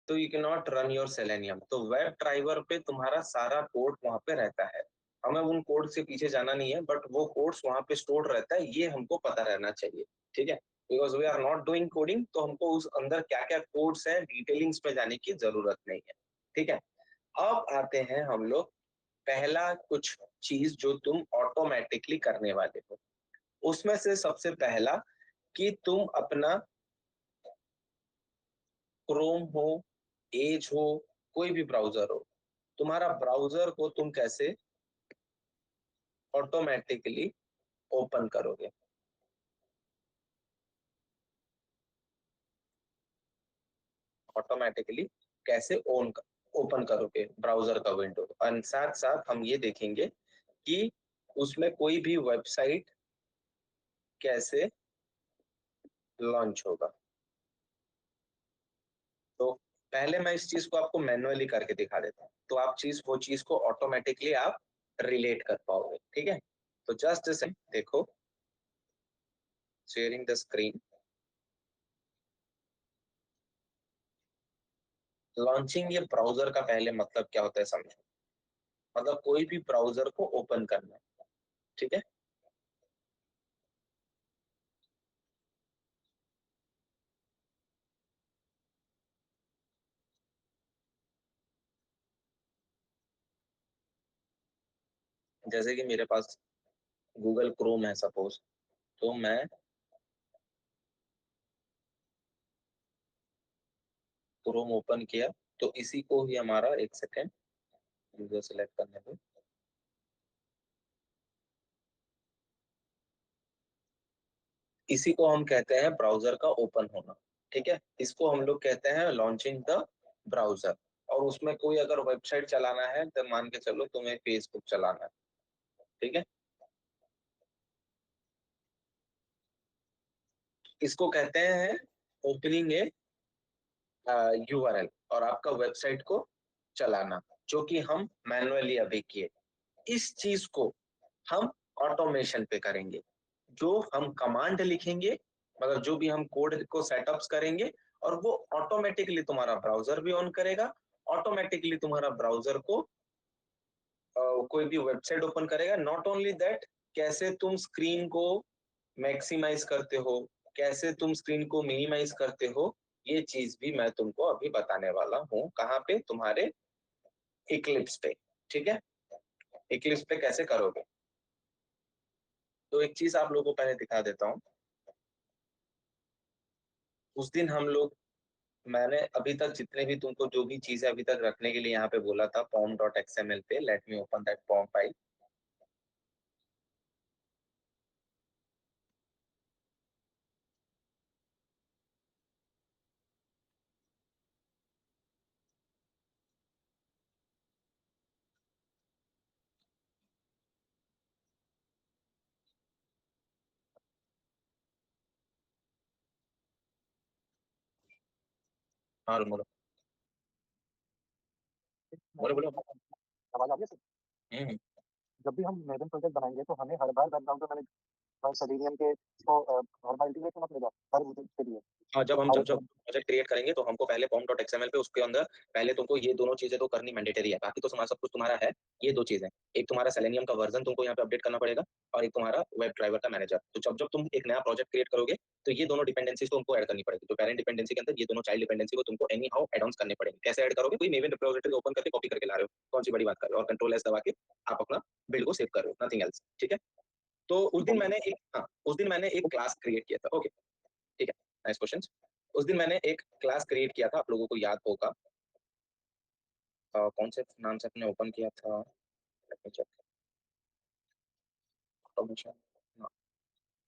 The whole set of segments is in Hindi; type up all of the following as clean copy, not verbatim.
तो you can not run your selenium. तो वेब ड्राइवर पे तुम्हारा सारा कोड वहां पे रहता है, हमें उन कोड से पीछे जाना नहीं है, बट वो कोड्स वहां पे स्टोर रहता है, ये हमको पता रहना चाहिए, ठीक है। Because we are not doing coding, तो हमको उस अंदर क्या क्या कोड्स है डिटेलिंग्स पे जाने की जरूरत नहीं है, ठीक है। अब आते हैं हम लोग पहला कुछ चीज जो तुम ऑटोमेटिकली करने वाले हो, उसमें से सबसे पहला कि तुम अपना क्रोम हो, एज हो, कोई भी ब्राउजर हो, तुम्हारा ब्राउजर को तुम कैसे ऑटोमेटिकली ओपन करोगे। ऑटोमेटिकली कैसे ओपन करोगे ब्राउजर का विंडो, और साथ साथ हम ये देखेंगे कि उसमें कोई भी वेबसाइट कैसे लॉन्च होगा। तो पहले मैं इस चीज को आपको मैन्युअली करके दिखा देता हूँ, तो आप वो चीज को ऑटोमेटिकली आप रिलेट कर पाओगे, ठीक है। तो जस्ट से देखो, शेयरिंग द स्क्रीन। लॉन्चिंग ये ब्राउजर का पहले मतलब क्या होता है समझो, मतलब कोई भी ब्राउजर को ओपन करना, ठीक है। जैसे कि मेरे पास गूगल क्रोम है सपोज, तो मैं क्रोम ओपन किया, तो इसी को ही हमारा एक सेकेंड यूजर सेलेक्ट करने दो। इसी को हम कहते हैं ब्राउजर का ओपन होना, ठीक है। इसको हम लोग कहते हैं लॉन्चिंग द ब्राउजर। और उसमें कोई अगर वेबसाइट चलाना है तो मान के चलो तुम्हें फेसबुक चलाना है, ठीक है। इसको कहते हैं ओपनिंग ए यूआरएल और आपका वेबसाइट को चलाना, जो कि हम मैन्युअली अभी किए। इस चीज को हम ऑटोमेशन पे करेंगे, जो हम कमांड लिखेंगे, मतलब जो भी हम कोड को सेटअप्स करेंगे, और वो ऑटोमेटिकली तुम्हारा ब्राउजर भी ऑन करेगा, ऑटोमेटिकली तुम्हारा ब्राउजर को कोई भी वेबसाइट ओपन करेगा। नॉट ओनली दैट, कैसे तुम स्क्रीन को मैक्सिमाइज करते हो, कैसे तुम स्क्रीन को मिनिमाइज करते हो, ये चीज भी मैं तुमको अभी बताने वाला हूँ। कहाँ पे? तुम्हारे इक्लिप्स पे, ठीक है। इक्लिप्स पे कैसे करोगे, तो एक चीज आप लोगों को पहले दिखा देता हूँ। उस दिन हम लोग, मैंने अभी तक जितने भी तुमको जो भी चीजें अभी तक रखने के लिए यहाँ पे बोला था पॉम डॉट एक्सएमएल पे, let me open that pom file. हाँ बोलो बोलो बोलो। आवाज आ रही है? हम्म। जब भी हम मेजन प्रोजेक्ट बनाएंगे तो हमें हर बार बैकग्राउंड में मैंने सेलेनियम के इसको हर बार इंटीग्रेट करना पड़ेगा हर विजिट के लिए। हाँ, जब हम और जब प्रोजेक्ट क्रिएट करेंगे तो हमको पहले पॉम डॉट एक्सएमएल पे उसके अंदर पहले तुमको ये दोनों चीजें तो करनी मैंडेटरी है, बाकी तो तुम्हारा सब कुछ तुम्हारा है। ये दो चीजें, एक तुम्हारा सेलेनियम का वर्जन तुमको यहाँ पे अपडेट करना पड़ेगा, और एक तुम्हारा वेब ड्राइवर का मैनेजर। तो जब जब तुम एक नया प्रोजेक्ट क्रिएट करोगे तो ये दोनों डिपेंडेंसीज तुमको ऐड करनी पड़ेगी। तो पेरेंट डिपेंडेंसी के अंदर ये दोनों चाइल्ड डिपेंडेंसी को तुमको एनी हाउ एड ऑन करने पड़ेंगे। कैसे ऐड करोगे? कोई मेवन रिपोजिटरी ओपन करके कॉपी करके ला रहे हो, कौन सी बड़ी बात कर रहे हो, और कंट्रोल एस दबा के आप अपना बिल्ड को सेव कर रहे हो, नथिंग एल्स, ठीक है। तो उस दिन मैंने एक, हाँ, उस दिन मैंने एक क्लास क्रिएट किया था, ओके, ठीक है, नाइस क्वेश्चन। उस दिन मैंने एक क्लास क्रिएट किया था, आप लोगों को याद होगा। कौन से नाम से अपने ओपन किया था, Let me check. Automation, हाँ,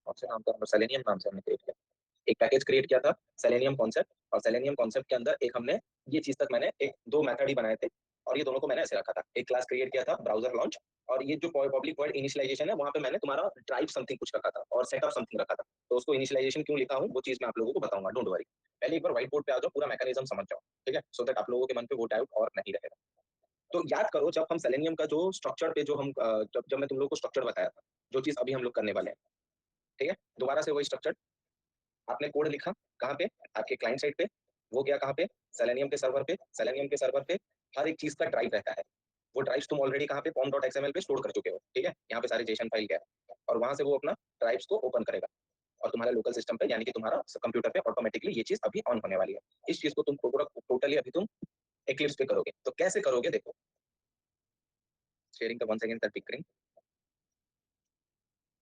कौन से नाम था, सेलेनियम नाम से हमने क्रिएट किया। एक पैकेज क्रिएट किया था सेलेनियम कॉन्सेप्ट, और सेलेनियम कॉन्सेप्ट के अंदर एक हमने ये चीज तक मैंने एक दो मेथड ही बनाए थे, और ये दोनों को मैंने ऐसे रखा था। एक क्लास क्रिएट किया था ब्राउजर लॉन्च, और ये जो पब्लिक वर्ड इनिशियलाइजेशन है वहां पे मैंने तुम्हारा ड्राइव समथिंग कुछ रखा था और सेटअप समथिंग रखा था। तो उसको इनिशियलाइजेशन क्यों लिखा हूँ वो चीज मैं आप लोगों को बताऊंगा, डोंट वरी। पहले एक बार व्हाइट बोर्ड पे आ जाओ, पूरा मैकेनिज्म समझ जाओ, ठीक है, सो दैट आप लोगों के मन पे वो डाउट और नहीं रहेगा। तो याद करो, जब हम सेलेनियम का जो स्ट्रक्चर पे जो हम जब मैं तुम लोग को स्ट्रक्चर बताया था, जो चीज अभी हम लोग करने वाले हैं, ठीक है, दोबारा से वही स्ट्रक्चर। आपने कोड लिखा कहाँ पे? आपके क्लाइंट साइड पे। वो गया कहाँ पे, सेलेनियम के सर्वर पे। सेलेनियम के सर्वर पे हर एक चीज का ड्राइव रहता है। वो ड्राइव्स तुम ऑलरेडी कहाँ पे pom.xml पे स्टोर कर चुके हो, ठीक है। यहाँ पे सारे जेसन फाइल क्या है, और वहां से वो अपना ड्राइव्स को ओपन करेगा और तुम्हारे लोकल सिस्टम पे यानी कि तुम्हारा कंप्यूटर पे ऑटोमेटिकली ये चीज अभी ऑन होने वाली है। इस चीज को तुम टोटली अभी तुम एक्लिप्स पे करोगे। तो कैसे करोगे देखो, शेयरिंग का वन सेकंड तक पिक।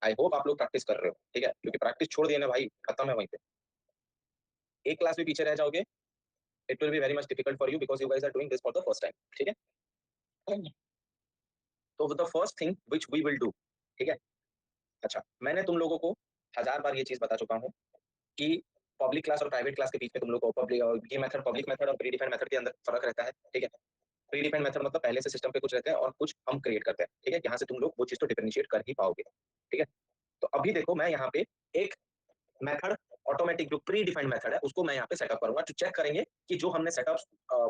आई होप आप लोग प्रैक्टिस कर रहे हो, ठीक है, क्योंकि प्रैक्टिस छोड़ दिए ना भाई, खत्म है वहीं पे। एक क्लास भी पीछे रह जाओगे, it will be very much difficult for you because you guys are doing this for the first time, ठीक है। तो the first thing which we will do, ठीक है। अच्छा, मैंने तुम लोगों को 1000 बार ये चीज बता चुका हूँ कि पब्लिक क्लास और प्राइवेट क्लास के बीच में तुम लोग को पब्लिक ये मेथड, पब्लिक मेथड और प्री डिफाइंड मेथड के अंदर फर्क रहता है, ठीक है। प्री डिफाइंड मेथड मतलब पहले से सिस्टम पे कुछ रहते हैं और कुछ हम क्रिएट करते हैं, ठीक है। यहाँ से तुम लोग वो चीज तो डिफरेंशिएट कर ही पाओगे, ठीक है। तो अभी देखो मैं यहाँ पे एक मेथड, ऑटोमेटिक जो प्री डिफाइंड मेथड है उसको मैं यहाँ पे सेटअप करूंगा, तो चेक करेंगे कि जो हमने सेटअप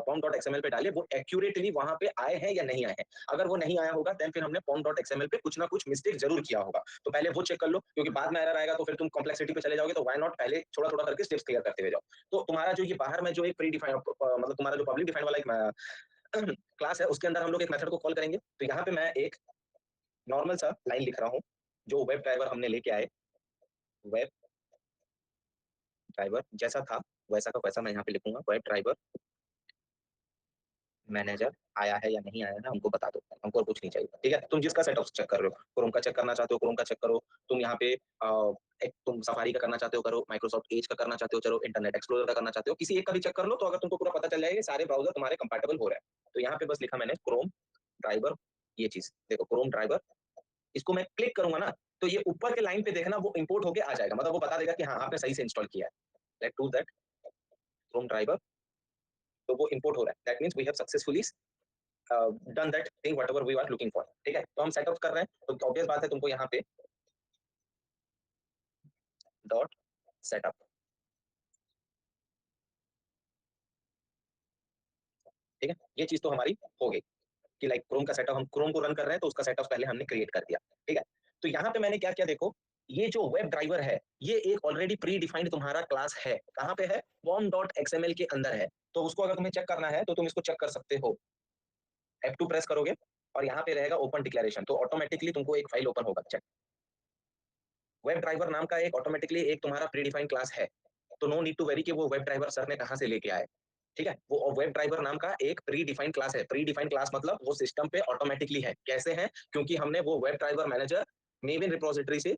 pom.xml पे डाले वो एक्यूरेटली वहां पे आए हैं या नहीं आए हैं। अगर वो नहीं आया होगा देन फिर हमने pom.xml पे कुछ ना कुछ मिस्टेक जरूर किया होगा। तो पहले वो चेक कर लो, क्योंकि बाद में एरर आएगा तो फिर तुम कॉम्प्लेक्सिटी पे चले जाओगे। तो व्हाई नॉट पहले थोड़ा थोड़ा करके स्टेप्स क्लियर करते हुए जाओ। तो तुम्हारा जो ये बाहर में जो एक प्री डिफाइंड मतलब तुम्हारा जो पब्लिक डिफाइंड वाला एक क्लास है उसके अंदर हम लोग एक मेथड को कॉल करेंगे। तो यहाँ पे मैं एक नॉर्मल सा लाइन लिख रहा हूँ, जो वेब ड्राइवर हमने लेके आए, वेब ड्राइवर जैसा था वैसा का वैसा मैं यहाँ पे लिखूंगा, वेब ड्राइवर मैनेजर आया है या नहीं आया है हमको बता दो, हमको और कुछ नहीं चाहिए, ठीक है। तुम जिसका सेटअप चेक कर रहे हो, क्रोम का चेक करना चाहते हो क्रोम का चेक करो। तुम यहाँ पे एक तुम सफारी का करना चाहते हो करो, माइक्रोसॉफ्ट एज का करना चाहते हो चलो, इंटरनेट एक्सप्लोरर का करना चाहते हो, किसी एक का भी चेक कर लो। तो अगर तुमको पूरा पता चल जाएगा सारे ब्राउजर तुम्हारे कंपैटिबल हो रहे हैं। तो यहाँ पे बस लिखा मैंने क्रोम ड्राइवर, ये चीज देखो क्रोम ड्राइवर, इसको मैं क्लिक करूंगा ना तो ये ऊपर के लाइन पे देखना वो इंपोर्ट होके आ जाएगा, मतलब वो बता देगा कि हाँ आपने सही से इंस्टॉल किया है। Let do that, Chrome driver, तो वो इंपोर्ट हो रहा है, that means we have successfully done that thing whatever we are looking for, ठीक है। तो हम सेटअप कर रहे हैं तो ऑब्वियस बात है तुमको यहाँ पे डॉट सेटअप, ठीक है। ये चीज तो हमारी हो गई कि लाइक क्रोम का सेटअप, हम क्रोम को रन कर रहे हैं तो उसका सेटअप पहले हमने क्रिएट कर दिया, ठीक है। तो यहाँ पे मैंने क्या किया देखो, ये जो वेब ड्राइवर है ये एक ऑलरेडी प्री डिफाइंड तुम्हारा क्लास है। कहाँ पे है, pom.xml के अंदर है। तो उसको अगर तुम्हें चेक करना है तो तुम इसको चेक कर सकते हो, F2 प्रेस करोगे और यहाँ पे रहेगा ओपन डिक्लेरेशन, तो ऑटोमेटिकली तुमको एक फाइल ओपन होगा। चेक, वेब ड्राइवर नाम का एक ऑटोमेटिकली एक तुम्हारा प्री डिफाइंड क्लास है। तो नो नीड टू वेरी कि वो वेब ड्राइवर सर ने कहाँ से लेके आए, ठीक है। वो वेब ड्राइवर नाम का एक प्री डिफाइंड क्लास है। प्री डिफाइंड क्लास मतलब वो सिस्टम पे ऑटोमेटिकली है। कैसे है, क्योंकि हमने वो web driver manager Maven repository से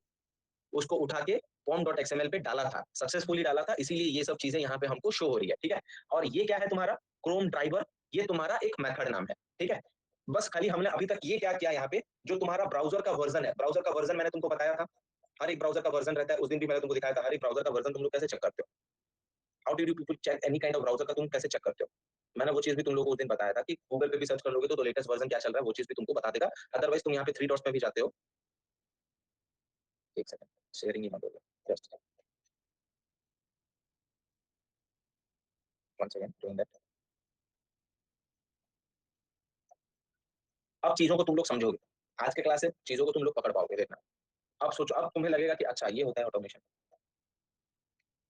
उसको उठा के pom.xml पे डाला था, सक्सेसफुली डाला था, इसीलिए ये सब चीजें यहाँ पे हमको शो हो रही है, ठीक है। और ये क्या है तुम्हारा क्रोम ड्राइवर, ये तुम्हारा एक मेथड नाम है, ठीक है। बस खाली हमने अभी तक ये क्या किया यहाँ पे, जो तुम्हारा ब्राउजर का वर्जन है, ब्राउजर का वर्जन मैंने तुमको बताया था, हर एक ब्राउजर का वर्जन रहता है। उस दिन भी मैंने तुमको दिखाया था हर एक ब्राउजर का वर्जन तुम लोग कैसे चेक करते हो, how do you people check any kind of browser का तुम कैसे चेक करते हो। मैंने वो चीज भी तुम लोगों को उस दिन बताया था कि गूगल पे भी सर्च कर लोगे तो लेटेस्ट वर्जन क्या चल रहा है वो चीज भी तुमको बता देगा। अदरवाइज तुम यहाँ पे थ्री डॉट्स में भी जाते हो, एक सेकंड शेयरिंग ही मत होगा, just one second doing that. अब चीजों को तुम लोग समझोगे, आज के क्लास से चीजों को तुम लोग पकड़ पाओगे, देखना। अब सोचो, अब तुम्हें लगेगा कि अच्छा ये होता है automation.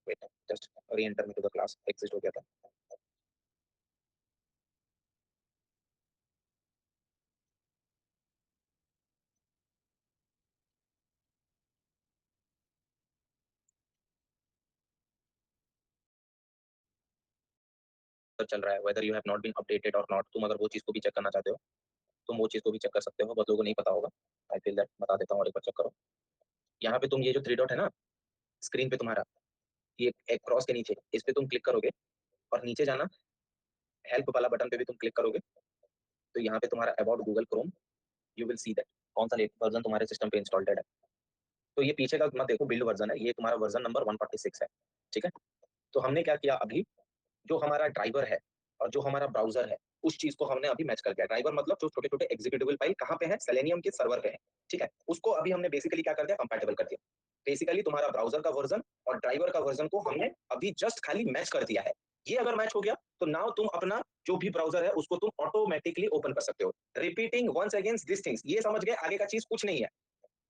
Wait, just reenter me to the class, exit हो गया था। तो चल रहा है weather you have not been updated और नॉट। तुम अगर वो चीज को भी चेक करना चाहते हो तुम वो चीज को भी चेक कर सकते हो, बहुत लोगों को नहीं पता होगा। आई फील दैट बता देता हूँ और एक बार चेक करो। यहाँ पे तुम ये जो थ्री डॉट है ना स्क्रीन पे तुम्हारा, ये एक क्रॉस के नीचे, इस पे तुम क्लिक करोगे और नीचे जाना, हेल्प वाला बटन पे भी तुम क्लिक करोगे तो यहाँ पे तुम्हारा about Google Chrome, you will see that कौन सा वर्जन तुम्हारे सिस्टम पे इंस्टॉल्ड है। तो ये पीछे का मत देखो, बिल्ड वर्जन है, ये तुम्हारा वर्जन नंबर 146 है, ठीक है। तो हमने क्या किया अभी, जो हमारा ड्राइवर है और जो हमारा ब्राउजर है उस चीज को हमने अभी मैच कर दिया। ड्राइवर मतलब जो छोटे छोटे एग्जीक्यूटिबल फाइल कहाँ पे है, सेलेनियम के सर्वर पे है, ठीक है। उसको अभी हमने बेसिकली क्या कर दिया, कंपैटिबल कर दिया। बेसिकली तुम्हारा ब्राउजर का वर्जन और ड्राइवर का वर्जन को हमने अभी जस्ट खाली मैच कर दिया है। ये अगर मैच हो गया तो नाउ तुम अपना जो भी ब्राउजर है उसको तुम ऑटोमेटिकली ओपन कर सकते हो। Repeating once against this things, ये समझ गए, आगे का चीज कुछ नहीं है।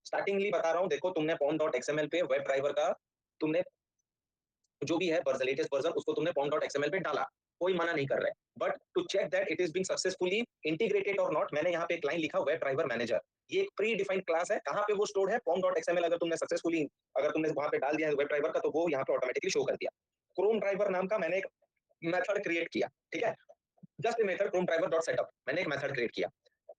स्टार्टिंगली बता रहा हूँ, देखो तुमने pom.xml पे वेब ड्राइवर का तुमने जो भी है लेटेस्ट वर्जन उसको तुमने pom.xml पे डाला, कोई मना नहीं कर रहा है, but to check that it is being successfully integrated और नॉट, मैंने यहाँ पे एक लाइन लिखा वेब ड्राइवर मैनेजर, ये एक प्री डिफाइंड क्लास है, कहाँ पे वो स्टोर्ड है pom.xml, अगर तुमने सक्सेसफुली अगर तुमने वहां पे डाल दिया है वेब ड्राइवर का, तो वो यहाँ पे ऑटोमेटिकली शो कर दिया। क्रोम ड्राइवर नाम का मैंने एक मेथड क्रिएट किया, ठीक है, just method Chrome driver dot setup, मैंने एक मेथड क्रिएट किया,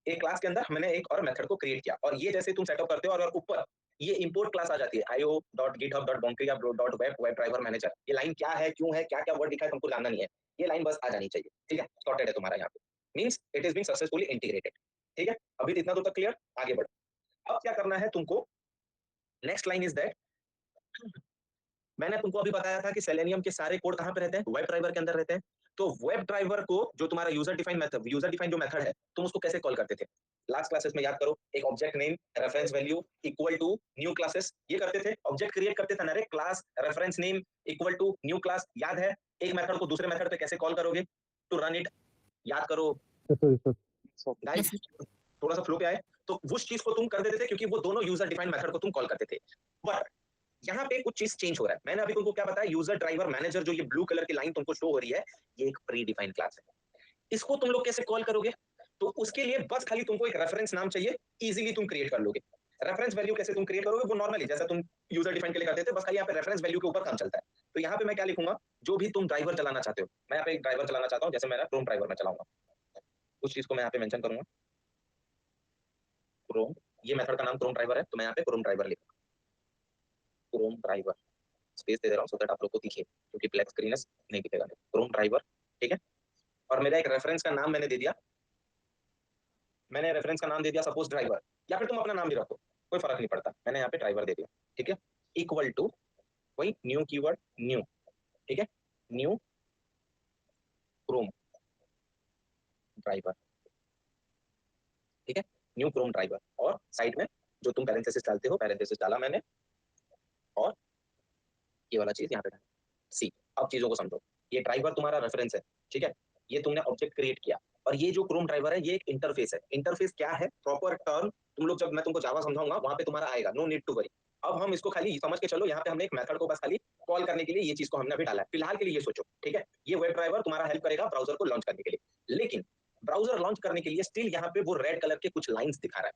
एक क्लास के अंदर मैंने एक और मेथड को क्रिएट किया, और ये जैसे तुम सेटअप करते हो और ऊपर ये इंपोर्ट क्लास आ जाती है io.github.bonkri.web-driver-manager, ये लाइन क्या है, क्यों है, क्या क्या वर्ड लिखा है तुमको जानना नहीं है, ये लाइन बस आ जानी चाहिए, ठीक है, सॉर्टेड है तुम्हारा यहाँ पे, means it is being successfully integrated, ठीक है, अभी इतना तो तक क्लियर, आगे बढ़ो। अब क्या करना है तुमको, नेक्स्ट लाइन इज दैट, मैंने तुमको अभी बताया था कि सेलेनियम के सारे कोड कहाँ पे रहते हैं, वेब ड्राइवर के अंदर रहते हैं, तो वेब ड्राइवर को जो तुम्हारा यूजर डिफाइन जो मेथड है, तुम उसको कैसे कॉल करते थे, लास्ट क्लासेस में याद करो, एक object name reference value equal to new classes, ये करते थे, ऑब्जेक्ट क्रिएट करते थे ना रे, class reference name equal to new class, याद है, एक मेथड को दूसरे मेथड पे कैसे कॉल करोगे टू रन इट, याद करो गाइस, थोड़ा सा फ्लो पे आए, तो उस चीज को तुम कर देते थे क्योंकि वो दोनों यूजर डिफाइंड मेथड को तुम कॉल करते थे, बट यहाँ पे कुछ चीज चेंज हो रहा है, मैंने अभी तुमको क्या बताया, यूजर ड्राइवर मैनेजर, जो ये ब्लू कलर की लाइन तुमको शो हो रही है, ये एक प्री डिफाइंड क्लास है, इसको तुम लोग कैसे कॉल करोगे, तो उसके लिए बस खाली तुमको एक रेफरेंस नाम चाहिए, इजीली तुम क्रिएट कर लोगे, रेफरेंस वैल्यू कैसे तुम क्रिएट करोगे, वो नॉर्मली जैसा तुम यूजर डिफाइन के लिए करते थे, बस खाली यहाँ पे रेफरेंस वैल्यू के ऊपर काम चलता है, तो यहाँ पे मैं क्या लिखूंगा, जो भी तुम ड्राइवर चलाना चाहते हो, मैं यहाँ पे एक ड्राइवर चलाना चाहता हूँ, जैसे मेरा क्रोम ड्राइवर मैं चलाऊंगा, उस चीज को मैं यहाँ पे मेंशन करूंगा, क्रोम, ये मेथड का नाम क्रोम ड्राइवर है, तो मैं यहाँ पे क्रोम ड्राइवर लिखूंगा, क्रोम ड्राइवर स्पेस दे दे रहा हूँ सो दैट आप लोग को दिखे, क्योंकि ब्लैक स्क्रीन है नहीं दिखेगा, क्रोम ड्राइवर, ठीक है, और मेरा एक रेफरेंस का नाम मैंने दे दिया, मैंने रेफरेंस का नाम दे दिया सपोज ड्राइवर, या फिर तुम अपना नाम भी रखो, कोई फर्क नहीं पड़ता, मैंने यहाँ पे ड्राइवर दे दिया, ठीक है, इक्वल टू वही न्यू कीवर्ड न्यू, ठीक है, न्यू क्रोम ड्राइवर, ठीक है, न्यू क्रोम ड्राइवर, और साइड में जो तुम पैरेंथेसिस डालते हो, पैरेंथेसिस डाला मैंने, और ये वाला चीज यहाँ पे सी, अब चीजों को समझो, ये ड्राइवर तुम्हारा रेफरेंस है, ठीक है, ये तुमने ऑब्जेक्ट क्रिएट किया, और ये जो क्रोम ड्राइवर है ये एक इंटरफेस है, इंटरफेस क्या है, प्रॉपर टर्म तुम लोग जब मैं तुमको जावा समझाऊंगा वहां पे तुम्हारा आएगा, नो नीड टू वरी, अब हम इसको खाली समझ के चलो, यहाँ पे हमने एक मेथड को बस खाली कॉल करने के लिए ये चीज को हमने अभी डाला है, फिलहाल के लिए ये सोचो, ठीक है, ये वेब ड्राइवर तुम्हारा हेल्प करेगा ब्राउजर को लॉन्च करने के लिए, लेकिन ब्राउजर लॉन्च करने के लिए स्टिल यहाँ पे वो रेड कलर के कुछ लाइंस दिखा रहा है,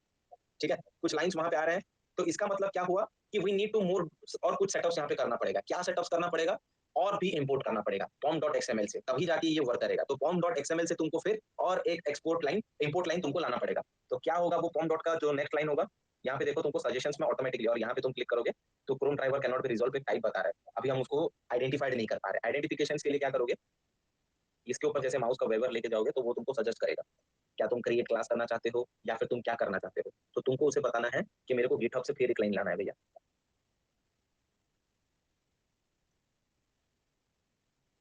ठीक है, कुछ लाइंस वहां पे आ रहे हैं, तो इसका मतलब क्या हुआ कि वी नीड टू मोर, और कुछ सेटअप्स यहाँ पे करना पड़ेगा, क्या सेटअप्स करना पड़ेगा, और भी इंपोर्ट करना पड़ेगा pom.xml से, तभी जाके ये वर्क करेगा, तो pom.xml से तुमको फिर और एक एक्सपोर्ट लाइन इंपोर्ट लाइन तुमको लाना पड़ेगा, तो क्या होगा वो pom. का जो नेक्स्ट लाइन होगा, यहाँ पे देखो तुमको सजेशंस में ऑटोमेटिकली, और यहाँ पे तुम क्लिक करोगे तो Chrome driver can not be resolve एक टाइप बता रहा है, अभी हम उसको आइडेंटिफाइड नहीं कर पा रहे, आइडेंटिफिकेशन के लिए क्या करोगे, इसके ऊपर जैसे माउस का वेवर लेके जाओगे तो वो तुमको सजेस्ट करेगा, क्या तुम क्रिएट क्लास करना चाहते हो या फिर तुम क्या करना चाहते हो, तो तुमको उसे बताना है कि मेरे को गिटहब से फिर एक लाइन लाना है भैया,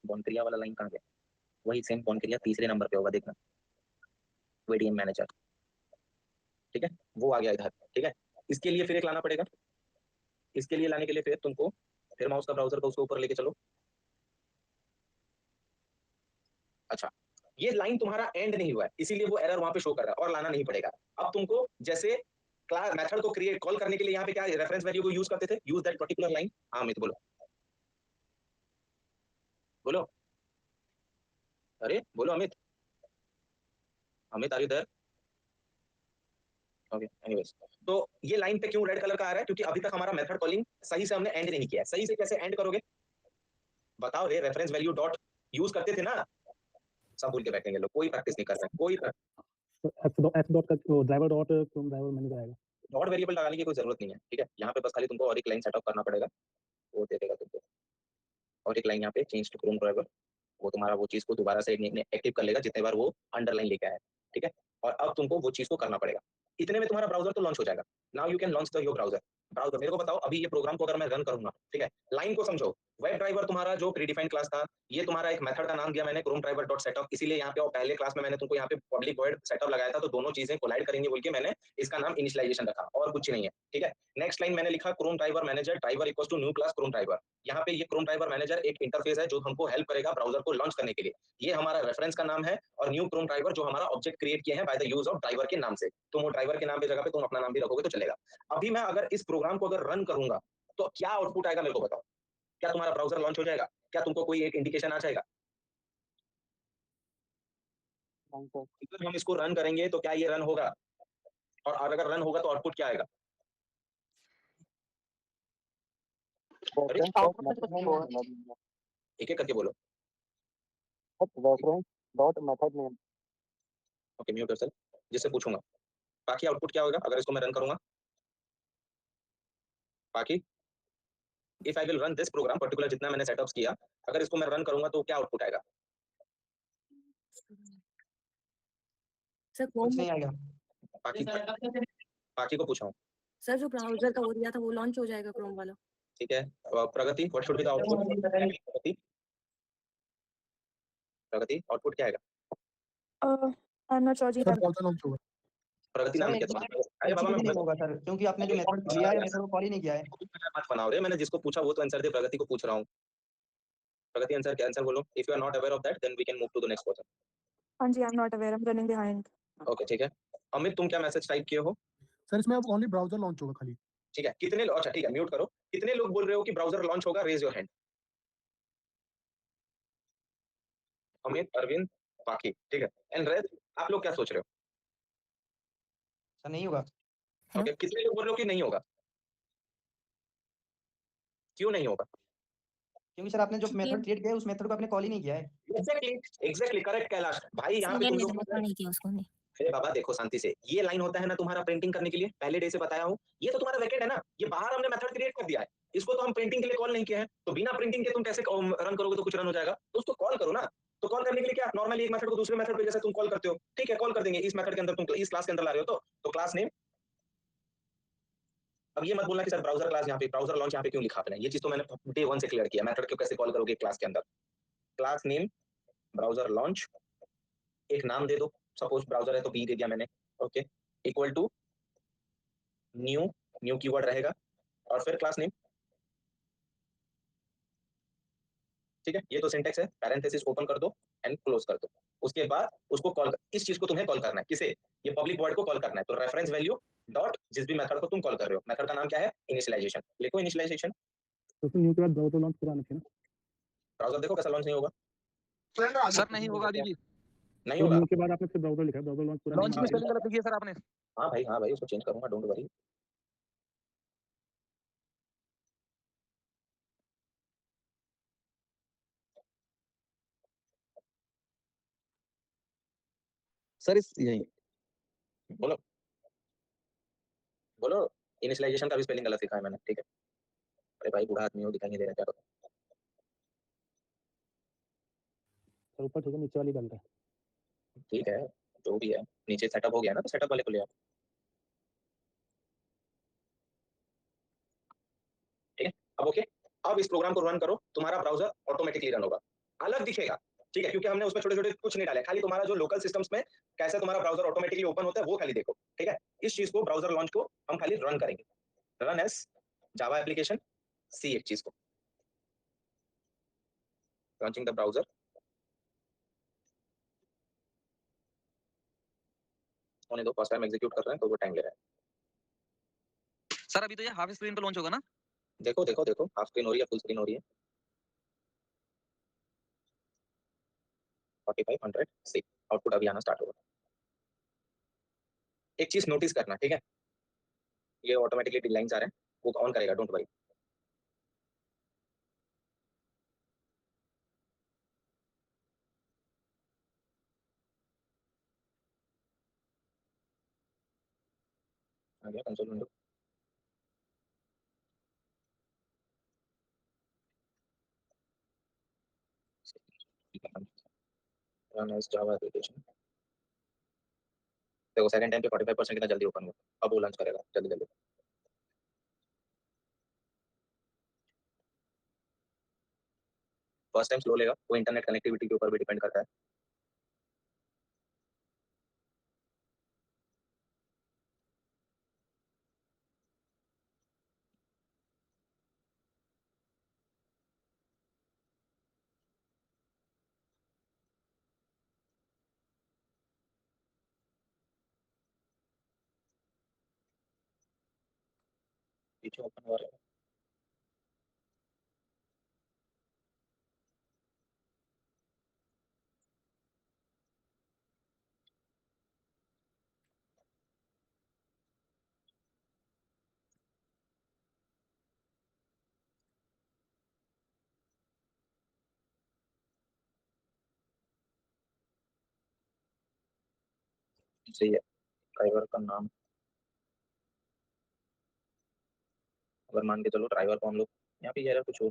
बॉन्क्रिया वाला लाइन कहाँ गया, वही सेम बॉन्क्रिया तीसरे नंबर पे होगा, देखना वीडीएम मैनेजर, ठीक है, वो आ गया इधर, ठीक है, इसके लिए फिर एक लाना पड़ेगा, इसके लिए लाने के लिए फिर तुमको फिर माउस का ब्राउजर को उसको ऊपर लेके चलो, अच्छा, ये लाइन तुम्हारा एंड नहीं हुआ है इसीलिए वो एरर वहां पे शो कर रहा है, और लाना नहीं पड़ेगा, अब तुमको जैसे क्लास मेथड को क्रिएट कॉल करने के लिए यहाँ पे क्या रेफरेंस वैल्यू को यूज करते थे, यूज दैट पर्टिकुलर लाइन, हाँ अमित बोलो, बोलो, अरे बोलो Amit, Amit are you there, okay anyways, तो ये लाइन पे क्यों रेड कलर का आ रहा है, क्योंकि अभी तक हमारा मेथड कॉलिंग सही से हमने एंड नहीं किया है, सही से कैसे एंड करोगे बताओ रे, रेफरेंस वैल्यू डॉट यूज करते थे ना, सब भूल के बैठेंगे लोग, कोई प्रैक्टिस नहीं कर रहे हैं, कोई एफ डॉट का driver dot Chrome driver manager आएगा, डॉट वेरिएबल लगाने की कोई जरूरत नहीं है, ठीक है, यहाँ पे बस खाली तुमको और एक लाइन सेटअप करना पड़ेगा, वो दे देगा तुमको, और एक लाइन यहाँ पे चेंज टू क्रोम ड्राइवर, वो तुम्हारा वो चीज को दोबारा से एक्टिव कर लेगा जितने बार वो अंडरलाइन लेके आया, ठीक है, और अब तुमको वो चीज को करना पड़ेगा, इतने में तुम्हारा ब्राउजर तो लॉन्च हो जाएगा, now you can launch the your browser, browser मेरे को बताओ अभी ये प्रोग्राम को अगर मैं रन करूंगा, ठीक है, लाइन को समझो, वेब ड्राइवर तुम्हारा जो प्रीडिफाइंड क्लास था, ये तुम्हारा एक मेथड का नाम दिया मैंने क्रोम ड्राइवर डॉट सेटअप, इसीलिए यहाँ पे और पहले क्लास में मैंने तुमको यहाँ पे पब्लिक वॉइड सेटअप लगाया था, तो दोनों चीजें कोलाइड करेंगे बोल के मैंने इसका नाम इनिशियलाइजेशन रखा, और कुछ नहीं है, ठीक है, नेक्स्ट लाइन मैंने लिखा Chrome driver manager driver equals to new class Chrome driver, यहाँ पे ये क्रोम ड्राइवर मैनेजर एक इंटरफेस है जो हमको हेल्प करेगा ब्राउजर को लॉन्च करने के लिए, ये हमारा रेफरेंस का नाम है, और न्यू क्रोम ड्राइवर जो हमारा ऑब्जेक्ट क्रिएट किए हैं by the use of driver के नाम से, तुम वो ड्राइवर के नाम पे जगह पे तुम अपना नाम भी रखोगे तो चलेगा, अभी मैं अगर इस प्रोग्राम को अगर रन करूंगा तो क्या आउटपुट आएगा मेरे को बताओ, क्या तुम्हारा ब्राउज़र लॉन्च हो जाएगा? क्या तुमको कोई एक इंडिकेशन आ जाएगा? नहीं सर। अगर हम इसको रन करेंगे तो क्या ये रन होगा? और अगर रन होगा तो आउटपुट क्या आएगा? अरे रेफरेंस डॉट मेथड नेम। एक-एक करके बोलो। Reference dot method name. Okay, mute yourself. जिससे पूछूँगा। बाकी आउटपुट क्या होगा अगर इसको मैं रन करूँगा? बाकी if I will run this program particular जितना मैंने सेटअप्स किया, अगर इसको मैं रन करूँगा तो क्या आउटपुट आएगा? सर कुछ क्रोम नहीं आएगा। बाकी बाकी को पूछा हूँ। सर जो ब्राउज़र का वो दिया था वो लॉन्च हो जाएगा क्रोम वाला। ठीक है। Pragati what should be the output? Pragati output क्या आएगा? आई एम नॉट श्योर जी। ब्राउज़र लॉन्च होगा। प्रगति सर नाम क्या तुम्हारा? अरे बाबा भी मैं नहीं होगा सर, क्योंकि आपने जो मेथड लिया है मेथड को कॉल ही नहीं किया है। मत बनाओ रे, मैंने जिसको पूछा वो तो आंसर दे, प्रगति को पूछ रहा हूँ। प्रगति आंसर क्या आंसर बोलो। If you are not aware of that then we can move to the next person. हाँ जी, I am not aware, I am running behind. Okay ठीक है। अमित तुम क्या मैसेज टाइप किए हो? सर इसमें अब ओनली ब्राउज़र लॉन्च होगा खाली। ठीक है। कितने लोग, अच्छा ठीक है म्यूट करो। कितने लोग बोल रहे हो कि ब्राउज़र लॉन्च होगा? Raise your hand. Amit, Arvind, बाकी ठीक है। एंड रेज आप लोग क्या सोच रहे हो? सर नहीं होगा। ओके कितने लोग बोल रहे हो कि नहीं होगा? क्यों नहीं होगा? क्योंकि सर आपने जो मेथड क्रिएट किया है उस मेथड को आपने कॉल ही नहीं किया है। एग्जैक्टली करेक्ट कैलाश भाई। यहाँ पे तुम लोग नहीं किया उसको नहीं। अरे बाबा देखो शांति से, ये लाइन होता है ना तुम्हारा प्रिंटिंग करने के लिए, पहले डे से बताया हूँ। ये तो तुम्हारा वैकेट है ना, ये बाहर हमने मेथड क्रिएट कर दिया है। इसको तो हम प्रिंटिंग के लिए कॉल नहीं किया है, तो बिना प्रिंटिंग के तुम कैसे रन करोगे? तो कुछ रन हो जाएगा तो उसको कॉल करो ना। तो कॉल करने के लिए क्या, नॉर्मली एक मेथड को दूसरे मेथड पे जैसे तुम कॉल करते हो, ठीक है कॉल कर देंगे। इस मेथड के अंदर तुम इस क्लास के अंदर ला रहे हो तो क्लास नेम। अब ये मत बोलना कि सर ब्राउजर क्लास यहाँ पे, ब्राउजर लॉन्च यहाँ पे क्यों लिखा आपने? ये चीज तो मैंने डे 1 से क्लियर किया। मेथड को कैसे कॉल करोगे क्लास के अंदर? क्लास नेम ब्राउजर लॉन्च, एक नाम दे दो। सपोज ब्राउजर है तो बी दे दिया मैंने। Okay equal to new, new keyword रहेगा और फिर क्लास नेम। ठीक है, ये तो सिंटेक्स है। पैरेंथेसिस ओपन कर दो एंड क्लोज कर दो। उसके बाद उसको कॉल, इस चीज को तुम्हें कॉल करना है। किसे? ये पब्लिक वर्ड को कॉल करना है। तो रेफरेंस वैल्यू डॉट जिस भी मेथड को तुम कॉल कर रहे हो, मेथड का नाम क्या है? इनिशियलाइजेशन। लिखो इनिशियलाइजेशन। तो फिर न्यू के बाद ब्राउज़र लॉन्च कराना चाहिए ना। ब्राउजर देखो कैसा लॉन्च नहीं होगा? सर नहीं होगा अभी भी। नहीं तो होगा। न्यू के बाद आपने फिर ब्राउज़र लिखा है, ब्राउज़र लॉन्च पूरा लॉन्च नहीं की होगा। स्पेलिंग गलत लिखी है सर आपने। हाँ भाई उसको चेंज करूंगा, डोंट वरी। सर इस यही बोलो बोलो। इनिशियलाइजेशन का भी स्पेलिंग गलत लिखा है मैंने, ठीक है। अरे भाई बूढ़ा आदमी हो, दिखाई नहीं दे रहा क्या करूं? तो ऊपर ठीक है, नीचे वाली गलत है। ठीक है जो भी है, नीचे सेटअप हो गया ना तो सेटअप वाले को ले आओ। ठीक है अब ओके। अब इस प्रोग्राम को रन करो, तुम्हारा ब्राउजर ऑटोमेटिकली रन होगा। अलग दिखेगा, ठीक है, क्योंकि हमने उसमें छोटे छोटे कुछ नहीं डाले, खाली तुम्हारा जो लोकल सिस्टम्स में कैसे तुम्हारा ब्राउजर ऑटोमेटिकली ओपन होता है वो खाली देखो। ठीक है, इस चीज को ब्राउजर लॉन्च को हम खाली रन करेंगे। रन एस जावा एप्लीकेशन सी, एक चीज को लॉन्चिंग द ब्राउजर। होने दो, फर्स्ट टाइम एग्जीक्यूट कर रहे हैं तो वो टाइम ले रहा है। सर अभी तो ये हाफ स्क्रीन पे लॉन्च होगा ना? देखो देखो देखो, हाफ स्क्रीन हो रही है, फुल स्क्रीन हो रही है। 4500 सी आउटपुट अभी आना स्टार्ट होगा। एक चीज नोटिस करना, ठीक है, ये ऑटोमेटिकली लाइंस आ रहे हैं, वो ऑन करेगा, डोंट वरी। आ गया console window. Run as Java application. देखो सेकंड टाइम पे 45% कितना जल्दी ओपन हुआ। अब वो लॉन्च करेगा जल्दी जल्दी। फर्स्ट टाइम स्लो लेगा, वो इंटरनेट कनेक्टिविटी के ऊपर भी डिपेंड करता है। पीछे ओपन हो रहा है। सही है। ड्राइवर का नाम, अगर मान के चलो ड्राइवर को हम लोग यहाँ पे यार कुछ और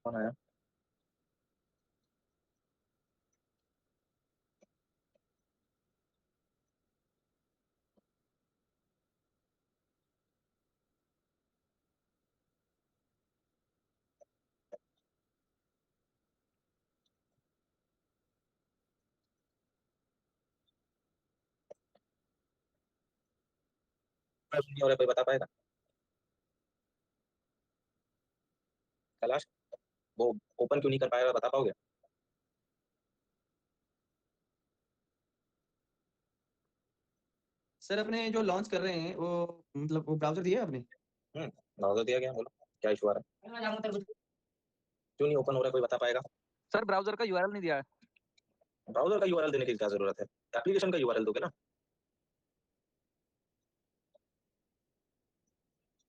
कौन आया? नहीं हो रहा, कोई बता पाएगा? कैलाश, वो ओपन क्यों नहीं कर पाएगा, बता पाओगे? सर अपने जो लॉन्च कर रहे हैं वो मतलब वो ब्राउजर दिया है आपने? ब्राउजर दिया गया, बोलो क्या इशू आ रहा है, क्यों नहीं ओपन हो रहा है, कोई बता पाएगा? सर ब्राउजर का यूआरएल नहीं दिया है। ब्राउजर का यूआरएल देने की क्या जरूरत है? एप्लीकेशन का यूआरएल दोगे ना।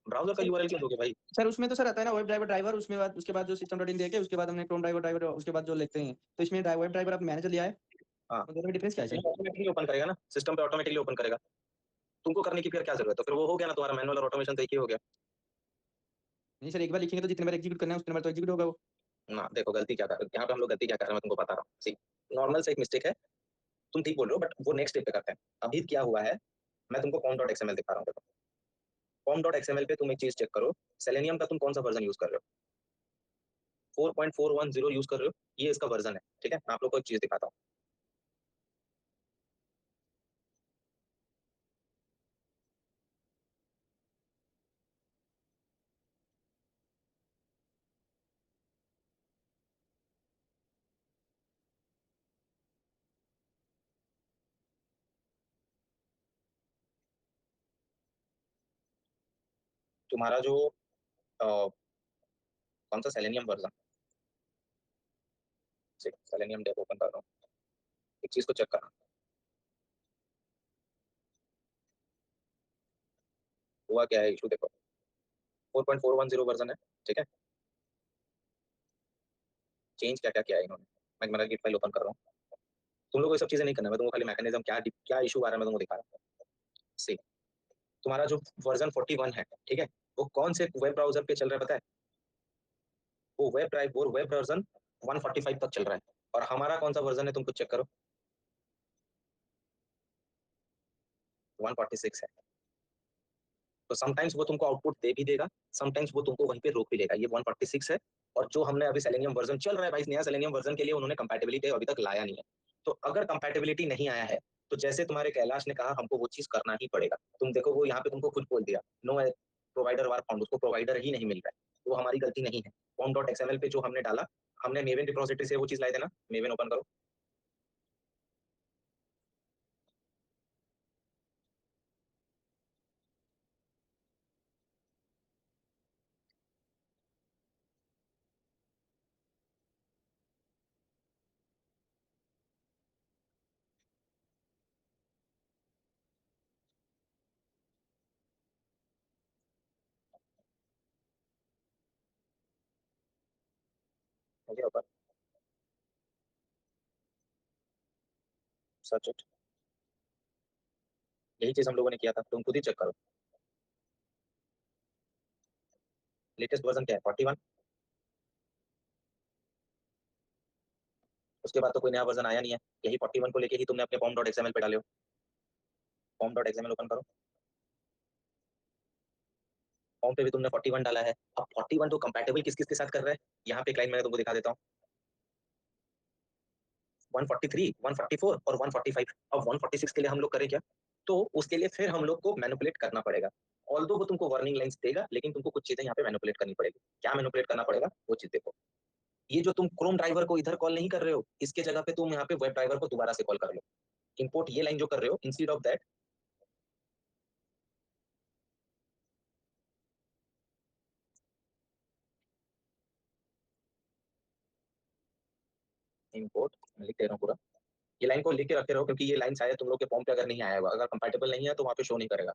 ब्राउजर का यूआरएल क्यों दोगे भाई? सर उसमें तो सर आता है ना वेब ड्राइवर ड्राइवर, उसमें बाद उसके बाद जो सिस्टम डॉट इन देके उसके बाद हमने क्रोम ड्राइवर ड्राइवर उसके बाद जो लिखते हैं, तो इसमें वेब ड्राइवर आप मैनेजर लिया है। हाँ, तो दोनों में डिफरेंस क्या है सर? ऑटोमेटिकली ओपन करेगा ना, सिस्टम पे ऑटोमेटिकली ओपन करेगा। तुमको करने की फिर क्या जरूरत है? तो फिर वो हो गया ना, तुम्हारा मैनुअल और ऑटोमेशन तो एक ही हो गया नहीं सर, एक बार लिखेंगे तो जितने बार एग्जीक्यूट करना है उतने बार तो एग्जीक्यूट होगा वो। ना। देखो गलती क्या कर रहे हो यहाँ पे, हम लोग गलती क्या कर रहे हैं मैं तुमको बता रहा हूँ। सी, नॉर्मल से एक मिस्टेक है, तुम ठीक बोल रहे हो, बट वो नेक्स्ट स्टेप पे करते हैं। अभी क्या हुआ है, मैं तुमको कॉम डॉट एक्सएमएल दिखा रहा हूँ। देखो कॉम डॉट एक्सएमएल पे तुम एक चीज चेक करो, सेलेनियम का तुम कौन सा वर्जन यूज कर रहे हो? 4.410 यूज कर रहे हो, ये इसका वर्जन है। ठीक है, मैं आप लोग को एक चीज दिखाता हूँ। तुम्हारा जो कौन सा Selenium version, Selenium dev open कर रहा हूँ, एक चीज को चेक करना। हुआ क्या है इशू, देखो 4.410 वर्जन है। ठीक है, चेंज क्या क्या किया है इन्होंने, मैं मेरा गिट फाइल ओपन कर रहा हूँ। तुम लोग को ये सब चीजें नहीं करना, मैं तुमको खाली मैकेनिज्म क्या क्या इशू आ रहा है मैं तुमको दिखा रहा हूँ। सी, तुम्हारा जो वर्जन 41 है, ठीक है, वो कौन से वेब ब्राउजर पे चल रहा है पता है? वो वेब ड्राइव वो वेब वर्जन 145 तक चल रहा है, और हमारा कौन सा वर्जन है तुम कुछ चेक करो, 146 है। तो समटाइम्स वो तुमको आउटपुट दे भी देगा, समटाइम्स वो तुमको वहीं पे रोक भी लेगा। ये 146 है, और जो हमने अभी सेलेनियम वर्जन चल रहा है भाई, नया सेलेनियम वर्जन के लिए उन्होंने कंपैटिबिलिटी अभी तक लाया नहीं है। तो अगर कंपैटिबिलिटी नहीं आया है, तो जैसे तुम्हारे कैलाश ने कहा, हमको वो चीज करना ही पड़ेगा। तुम देखो वो यहाँ पे तुमको खुद बोल दिया, नो प्रोवाइडर वार फाउंड, उसको प्रोवाइडर ही नहीं मिल रहा है। वो हमारी गलती नहीं है। फॉर्म डॉट एक्सएमएल पे जो हमने डाला, हमने मेवन रिपोजिटरी से वो चीज लाए थे ना। मेवन ओपन करो, ओके ओपन, सर्च इट। यही चीज हम लोगों ने किया था, तुम खुद ही चेक करो। लेटेस्ट वर्जन क्या है? 41। उसके बाद तो कोई नया वर्जन आया नहीं है, यही 41 को लेके ही तुमने अपने फॉर्म डॉट एक्सएमएल पे डाले हो। फॉर्म डॉट एक्सएमएल ओपन करो, फॉर्म पे भी तुमने 41 डाला है। अब 41 तो कंपैटिबल किस किस के साथ कर रहा है, यहाँ पे क्लाइंट मैं तुमको दिखा देता हूँ। 143, 144 और 145। अब 146 के लिए हम लोग करें क्या? तो उसके लिए फिर हम लोग को मैनिपुलेट करना पड़ेगा। ऑल्दो वो तुमको वार्निंग लाइंस देगा, लेकिन तुमको कुछ चीजें यहाँ पे मैनिपुलेट करनी पड़ेगी। क्या मैनिपुलेट करना पड़ेगा वो चीज देखो। ये जो तुम क्रोम ड्राइवर को इधर कॉल नहीं कर रहे हो, इसके जगह पे तुम यहाँ पे वेब ड्राइवर को दोबारा से कॉल कर लो। इंपोर्ट ये लाइन जो कर रहे हो, इंस्टेड ऑफ दैट इंपोर्ट लिख दे रहा हूँ पूरा, ये लाइन को लिख के रखे रहो क्योंकि ये लाइन शायद तुम लोग के फॉर्म पे अगर नहीं आया होगा, अगर कंपैटिबल नहीं है तो वहाँ पे शो नहीं करेगा।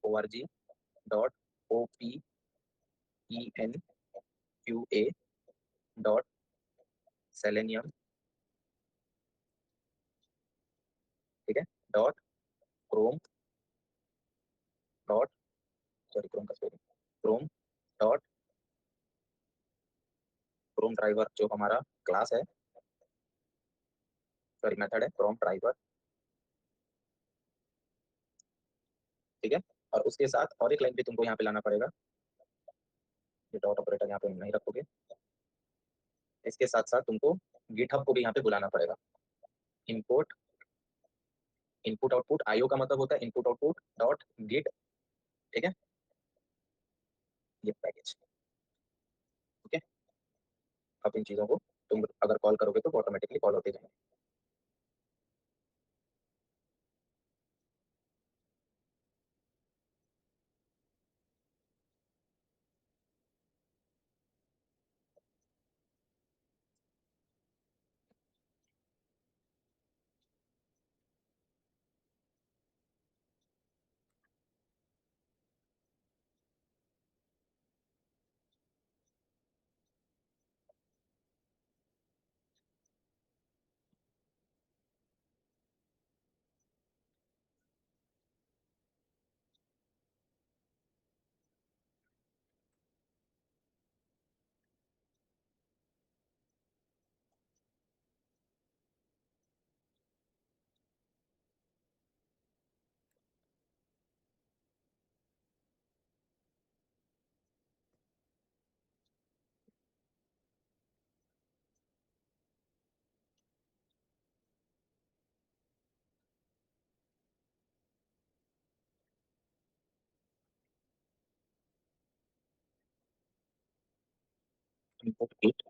org.openqa.selenium, ठीक है, dot Chrome dot sorry Chrome का spelling Chrome dot Chrome driver जो हमारा क्लास है, सॉरी मेथड है क्रोम ड्राइवर, ठीक है। और उसके साथ और एक लाइन भी तुमको यहाँ पे लाना पड़ेगा, ये डॉट ऑपरेटर यहाँ पे नहीं रखोगे, इसके साथ साथ तुमको गिटहब को भी यहाँ पे बुलाना पड़ेगा। इंपोर्ट इनपुट आउटपुट, आईओ का मतलब होता है इनपुट आउटपुट डॉट गिट, ठीक है, ये पैकेज, ओके। अब इन चीजों को तुम अगर कॉल करोगे तो ऑटोमेटिकली कॉल होते जाएंगे। इनपुट गिट,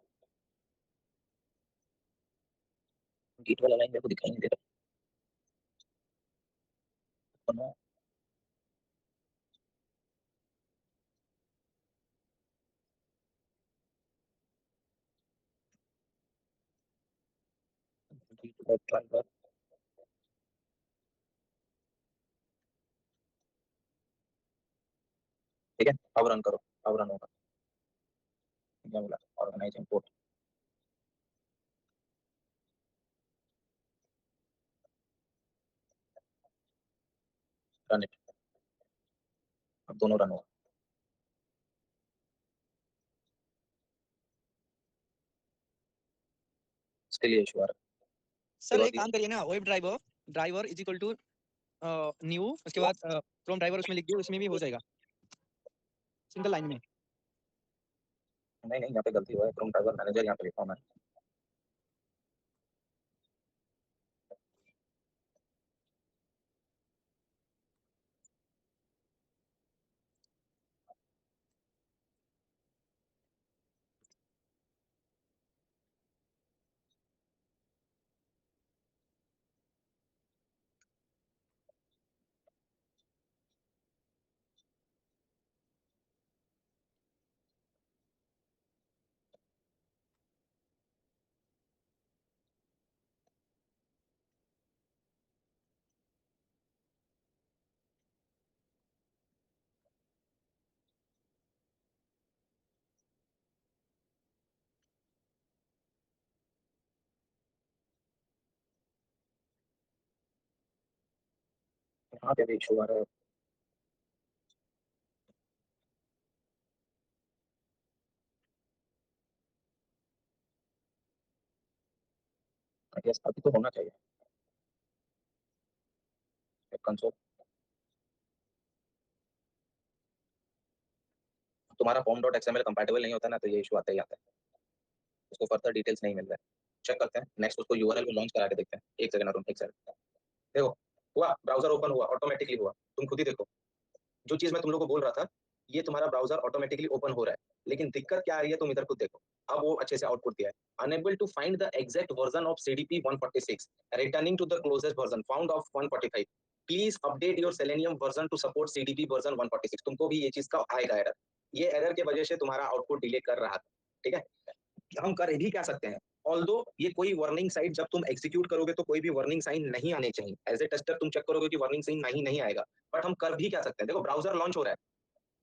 गिट वाला लाइन मेरे को दिखाई नहीं दे रहा, गिट वेब ड्राइवर, ठीक है। अब रन करो, अब रन होगा, क्या बोला, ऑर्गेनाइज इंपोर्ट, रन इट, अब दोनों रन होगा। इसके लिए इशू आ रहा सर है, एक काम करिए ना, web driver driver is equal to new, उसके बाद क्रोम ड्राइवर उसमें लिख दिए, उसमें भी हो जाएगा सिंगल लाइन में। नहीं नहीं, यहाँ पे गलती हुआ है, क्रोम ड्राइवर मैनेजर यहाँ पे लिखा हूँ मैं, यहाँ पे भी इशू आ रहा है। यस, अभी तो होना चाहिए कंसोल, तुम्हारा फॉर्म डॉट एक्सएमएल कंपैटिबल नहीं होता ना, तो ये इशू आता ही आता है, उसको फर्दर डिटेल्स नहीं मिल रहा है। चेक करते हैं नेक्स्ट, उसको यूआरएल को लॉन्च करा के देखते हैं। एक सेकंड अरुण, एक सेकंड, देखो हुआ, ब्राउजर ओपन हुआ, ऑटोमेटिकली हुआ, तुम खुद ही देखो। जो चीज मैं तुम लोग को बोल रहा था, ये तुम्हारा ब्राउजर ऑटोमेटिकली ओपन हो रहा है, लेकिन दिक्कत क्या आ रही है तुम इधर खुद देखो। अब वो अच्छे से आउटपुट दिया है, unable to find the exact version of CDP 146, returning to the closest version found of 145, please update your Selenium version to support CDP version 146। तुमको भी ये चीज का आएगा एरर, ये एरर के वजह से तुम्हारा आउटपुट डिले कर रहा था, ठीक है। हम कर भी क्या सकते हैं, ऑल्दो ये कोई वार्निंग साइट जब तुम एग्जीक्यूट करोगे तो कोई भी वार्निंग साइन नहीं आने चाहिए। एज ए टेस्टर तुम चेक करोगे कि वार्निंग साइन नहीं आएगा, बट हम कर भी क्या सकते हैं। देखो ब्राउजर लॉन्च हो रहा है,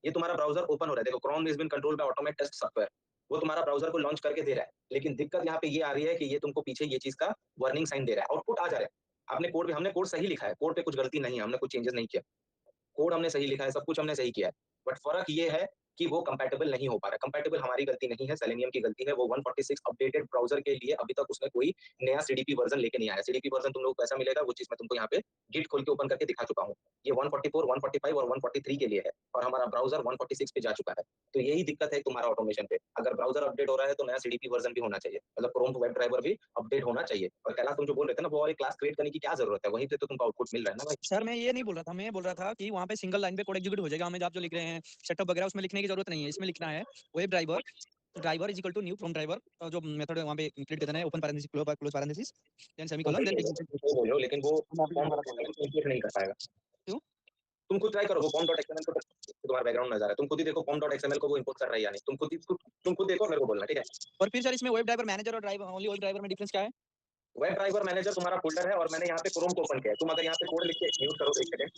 ये तुम्हारा ब्राउजर ओपन हो रहा है। देखो Chrome is been controlled by automate test software, वो तुम्हारा ब्राउजर को लॉन्च करके दे रहा है, लेकिन दिक्कत यहाँ पे ये आ रही है कि ये तुमको पीछे ये चीज का वार्निंग साइन दे रहा है, आउटपुट आ जा रहा है। आपने कोड भी, हमने कोड सही लिखा है, कोड पे कुछ गलती नहीं है, हमने कुछ चेंजेस नहीं किया, कोड हमने सही लिखा है, सब कुछ हमने सही किया है, बट फर्क ये है कि वो कंपैटिबल नहीं हो पा रहा है। कंपैटिबल हमारी गलती नहीं है, सेलेनियम की गलती है। वो 146 अपडेटेड ब्राउजर के लिए अभी तक उसने कोई नया सीडीपी वर्जन लेके नहीं आया। सीडीपी वर्जन तुम लोग को कैसा मिलेगा, वो चीज मैं तुमको यहाँ पे गिट खोल के ओपन करके दिखा चुका हूँ। ये 144, 145 और 143 के लिए है, और हमारा ब्राउजर 146 पे जा चुका है। तो यही दिक्कत है तुम्हारा ऑटोमेशन पे। अगर ब्राउजर अपडेट हो रहा है तो नया सीडीपी वर्जन भी होना चाहिए, मतलब क्रोम वेब ड्राइवर भी अपडेट होना चाहिए। और कैलाश तुम जो बोल रहे थे ना, वो और एक क्लास क्रिएट करने की क्या जरूरत है, वहीं पे तो तुमको आउटपुट मिल रहा है ना भाई। सर मैं ये नहीं बोल रहा था, मैं ये बोल रहा था कि वहाँ पे सिंगल लाइन पे कोड एग्जीक्यूट हो जाएगा, हमें आप जो लिख रहे हैं सेटअप वगैरह उसमें लिखने की जरूरत नहीं है। इसमें लिखना है web driver is equal to new from driver, जो मेथड वहाँ पे इंक्लूड कर देना है, open parenthesis close parenthesis then semicolon then वो बोलो, लेकिन वो मैं अभी फॉर्म वाला बोल रहा हूँ। इंपोर्ट नहीं कर पाएगा। क्यों? तुम खुद ट्राई करो, वो form.xml को तुम्हारा बैकग्राउंड नजर है, तुम खुद ही देखो form.xml को वो इंपोर्ट कर रहा है या नहीं। तुम खुद देखो, मेरे को बोलना, ठीक है। और फिर सर इसमें वेब ड्राइवर मैनेजर और ड्राइवर ओनली वेब ड्राइवर में डिफरेंस क्या है? वेब ड्राइवर मैनेजर तुम्हारा फोल्डर है, और मैंने यहाँ पे क्रोम को ओपन किया है। तुम अगर यहाँ पे कोड लिख के म्यूट करो, एक सेकंड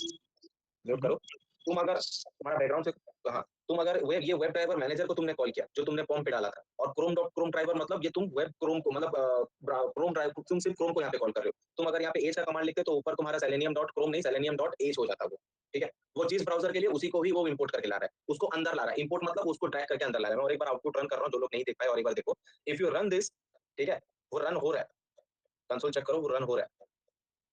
म्यूट करो। तुम अगर तुम्हारा बैकग्राउंड से, हाँ, तुम अगर ये वेब ड्राइवर मैनेजर को तुमने कॉल किया जो तुमने फॉर्म पे डाला था, और क्रोम ड्राइवर मतलब ये तुम वेब क्रोम को, मतलब क्रोम ड्राइवर, तुम सिर्फ क्रोम को यहाँ पे कॉल कर रहे हो। तुम अगर यहाँ पे एज का कमांड लिखते तो ऊपर तुम्हारा selenium.chrome नहीं selenium.h हो जाता वो, ठीक है। वो चीज ब्राउजर के लिए उसी को ही वो इंपोर्ट करके ला रहा है, उसको अंदर ला रहा है। इंपोर्ट मतलब उसको ड्रैग करके अंदर ला रहा है। मैं और एक बार आउटपुट रन कर रहा हूँ, जो लोग नहीं देख पाए और एक बार देखो। इफ यू रन दिस, ठीक है, वो रन हो रहा है, कंसोल चेक करो, वो रन हो रहा है,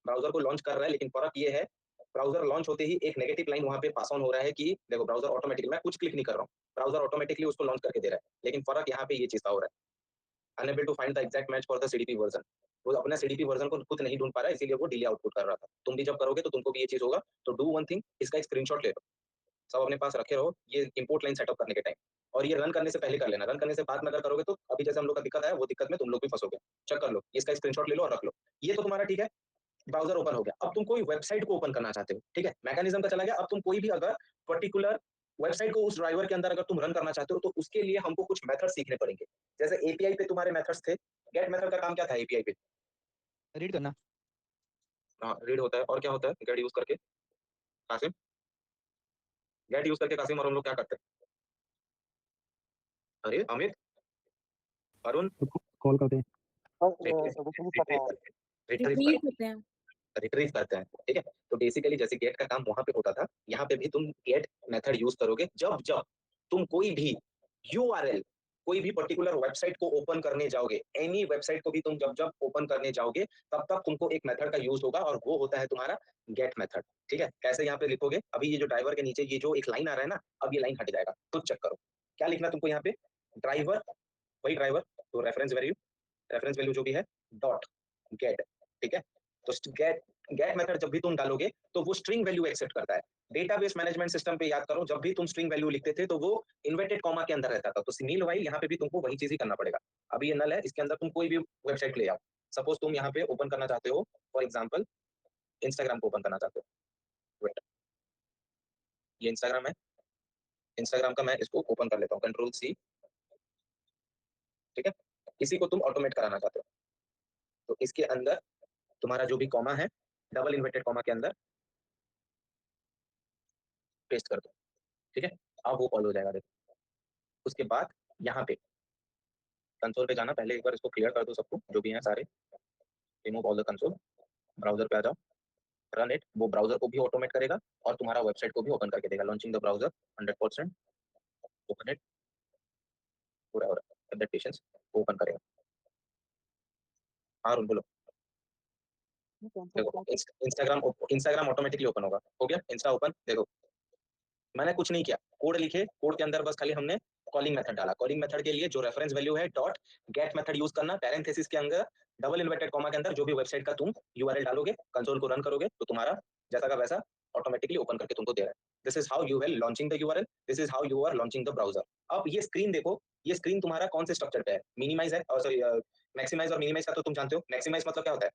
ब्राउजर को लॉन्च कर रहा है। लेकिन फर्क ये है, ब्राउजर लॉन्च होते ही एक नेगेटिव लाइन वहां पे पास ऑन हो रहा है कि देखो ब्राउजर ऑटोमेटिकली, मैं कुछ क्लिक नहीं कर रहा हूँ, ब्राउजर ऑटोमेटिकली उसको लॉन्च करके दे रहा है। लेकिन फर्क यहाँ पे ये चीज का हो रहा है, unable to find the exact match for the CDP version. वो अपना सीडीपी वर्जन को खुद नहीं ढूंढ पा रहा है, इसीलिए वो डिले आउटपुट कर रहा था। तुम भी जब करोगे तो तुमको भी ये चीज होगा। तो डू वन थिंग, इसका एक स्क्रीनशॉट ले लो, सब अपने पास रखे रहो, ये इंपोर्ट लाइन सेटअप करने के टाइम, और ये रन करने से पहले कर लेना। रन करने से बाद में अगर करोगे तो अभी जैसे हम लोग का दिक्कत है, वो दिक्कत में तुम लोग भी फंसोगे। चेक कर लो, इसका स्क्रीनशॉट ले लो और रख लो। ये तो तुम्हारा ठीक है, ब्राउजर ओपन हो गया। अब तुम कोई वेबसाइट को ओपन करना चाहते हो, ठीक है, मैकेनिज्म का चला गया। अब तुम कोई भी अगर पर्टिकुलर वेबसाइट को उस ड्राइवर के अंदर अगर तुम रन करना चाहते हो, तो उसके लिए हमको कुछ मेथड सीखने पड़ेंगे। जैसे एपीआई पे तुम्हारे मेथड्स थे, गेट मेथड का काम क्या था एपीआई पे? रीड करना। हाँ, रीड होता है, और क्या होता है गेट यूज करके? कासिम, गेट यूज करके कासिम और हम लोग क्या करते हैं? अरे अमित, अरुण, कॉल करते हैं। और रिट्रीव करते हैं। रिट्रीव करते हैं। रिट्रीव करते हैं, ठीक है। तो बेसिकली जैसे गेट का काम वहां पे होता था, यहाँ पे भी तुम गेट मेथड यूज करोगे जब जब तुम कोई भी यूआरएल, कोई भी पर्टिकुलर वेबसाइट को ओपन करने जाओगे, एनी वेबसाइट को भी तुम जब जब ओपन करने जाओगे, तब तक तुमको एक मेथड का यूज होगा, और वो होता है तुम्हारा गेट मेथड, ठीक है। कैसे यहाँ पे लिखोगे, अभी ये जो ड्राइवर के नीचे ये जो एक लाइन आ रहा है ना, अब ये लाइन हट जाएगा, तो चेक करो क्या लिखना तुमको यहाँ पे, ड्राइवर, वही ड्राइवर, तो रेफरेंस वैल्यू जो भी है डॉट गेट, ठीक है। तो गेट मेथड जब भी तुम डालोगे तो वो स्ट्रिंग वैल्यू एक्सेप्ट करता है। डेटाबेस मैनेजमेंट सिस्टम पे याद करो, जब भी तुम स्ट्रिंग वैल्यू लिखते थे तो वो इन्वर्टेड कॉमा के अंदर रहता था। तो मीन वाइल यहाँ पे भी तुमको वही चीज ही करना पड़ेगा। अभी ये नल है, इसके अंदर तुम कोई भी वेबसाइट ले आओ। सपोज तुम यहाँ पे ओपन करना चाहते हो, फॉर एग्जाम्पल इंस्टाग्राम को ओपन करना चाहते हो। वेट, ये इंस्टाग्राम है, इंस्टाग्राम का मैं इसको ओपन कर लेता हूँ, कंट्रोल सी, ठीक है। इसी को तुम ऑटोमेट कराना चाहते हो, तो इसके अंदर तुम्हारा जो भी कॉमा है, डबल इन्वर्टेड कॉमा के अंदर पेस्ट कर दो, ठीक है। अब वो कॉल हो जाएगा, देखो। उसके बाद यहाँ पे कंसोल पे जाना, पहले एक बार इसको क्लियर कर दो सबको, जो भी हैं सारे, remove all the console, browser पे आ जाओ, रन इट। वो ब्राउजर को भी ऑटोमेट करेगा और तुम्हारा वेबसाइट को भी ओपन करके देगा। Launching the browser 100%, open it, पूरा हो रहा है, दैट पेशेंस, ओपन करेगा। हाँ रुन बोलो। देखो इंस्टाग्राम ऑटोमेटिकली ओपन होगा, हो गया इंस्टा ओपन। देखो मैंने कुछ नहीं किया, कोड लिखे, कोड के अंदर बस खाली हमने कॉलिंग मेथड डाला। कॉलिंग मेथड के लिए जो रेफरेंस वैल्यू है डॉट गेट मेथड यूज करना, पैरेंथेसिस के अंदर डबल इन्वर्टेड कॉमा के अंदर जो भी वेबसाइट का तुम यूआरएल डालोगे, कंसोल को रन करोगे तो तुम्हारा जैसा का वैसा ऑटोमेटिकली ओपन करके तुमको दे रहा है। This is how you are launching the URL, this is how you are launching the browser. अब ये स्क्रीन देखो, ये स्क्रीन तुम्हारा कौन से स्ट्रक्चर पे है, मिनिमाइज है, और सॉरी मैक्सिमाइज और मिनिमाइज का तो तुम जानते हो। मैक्सिमाइज मतलब क्या होता है,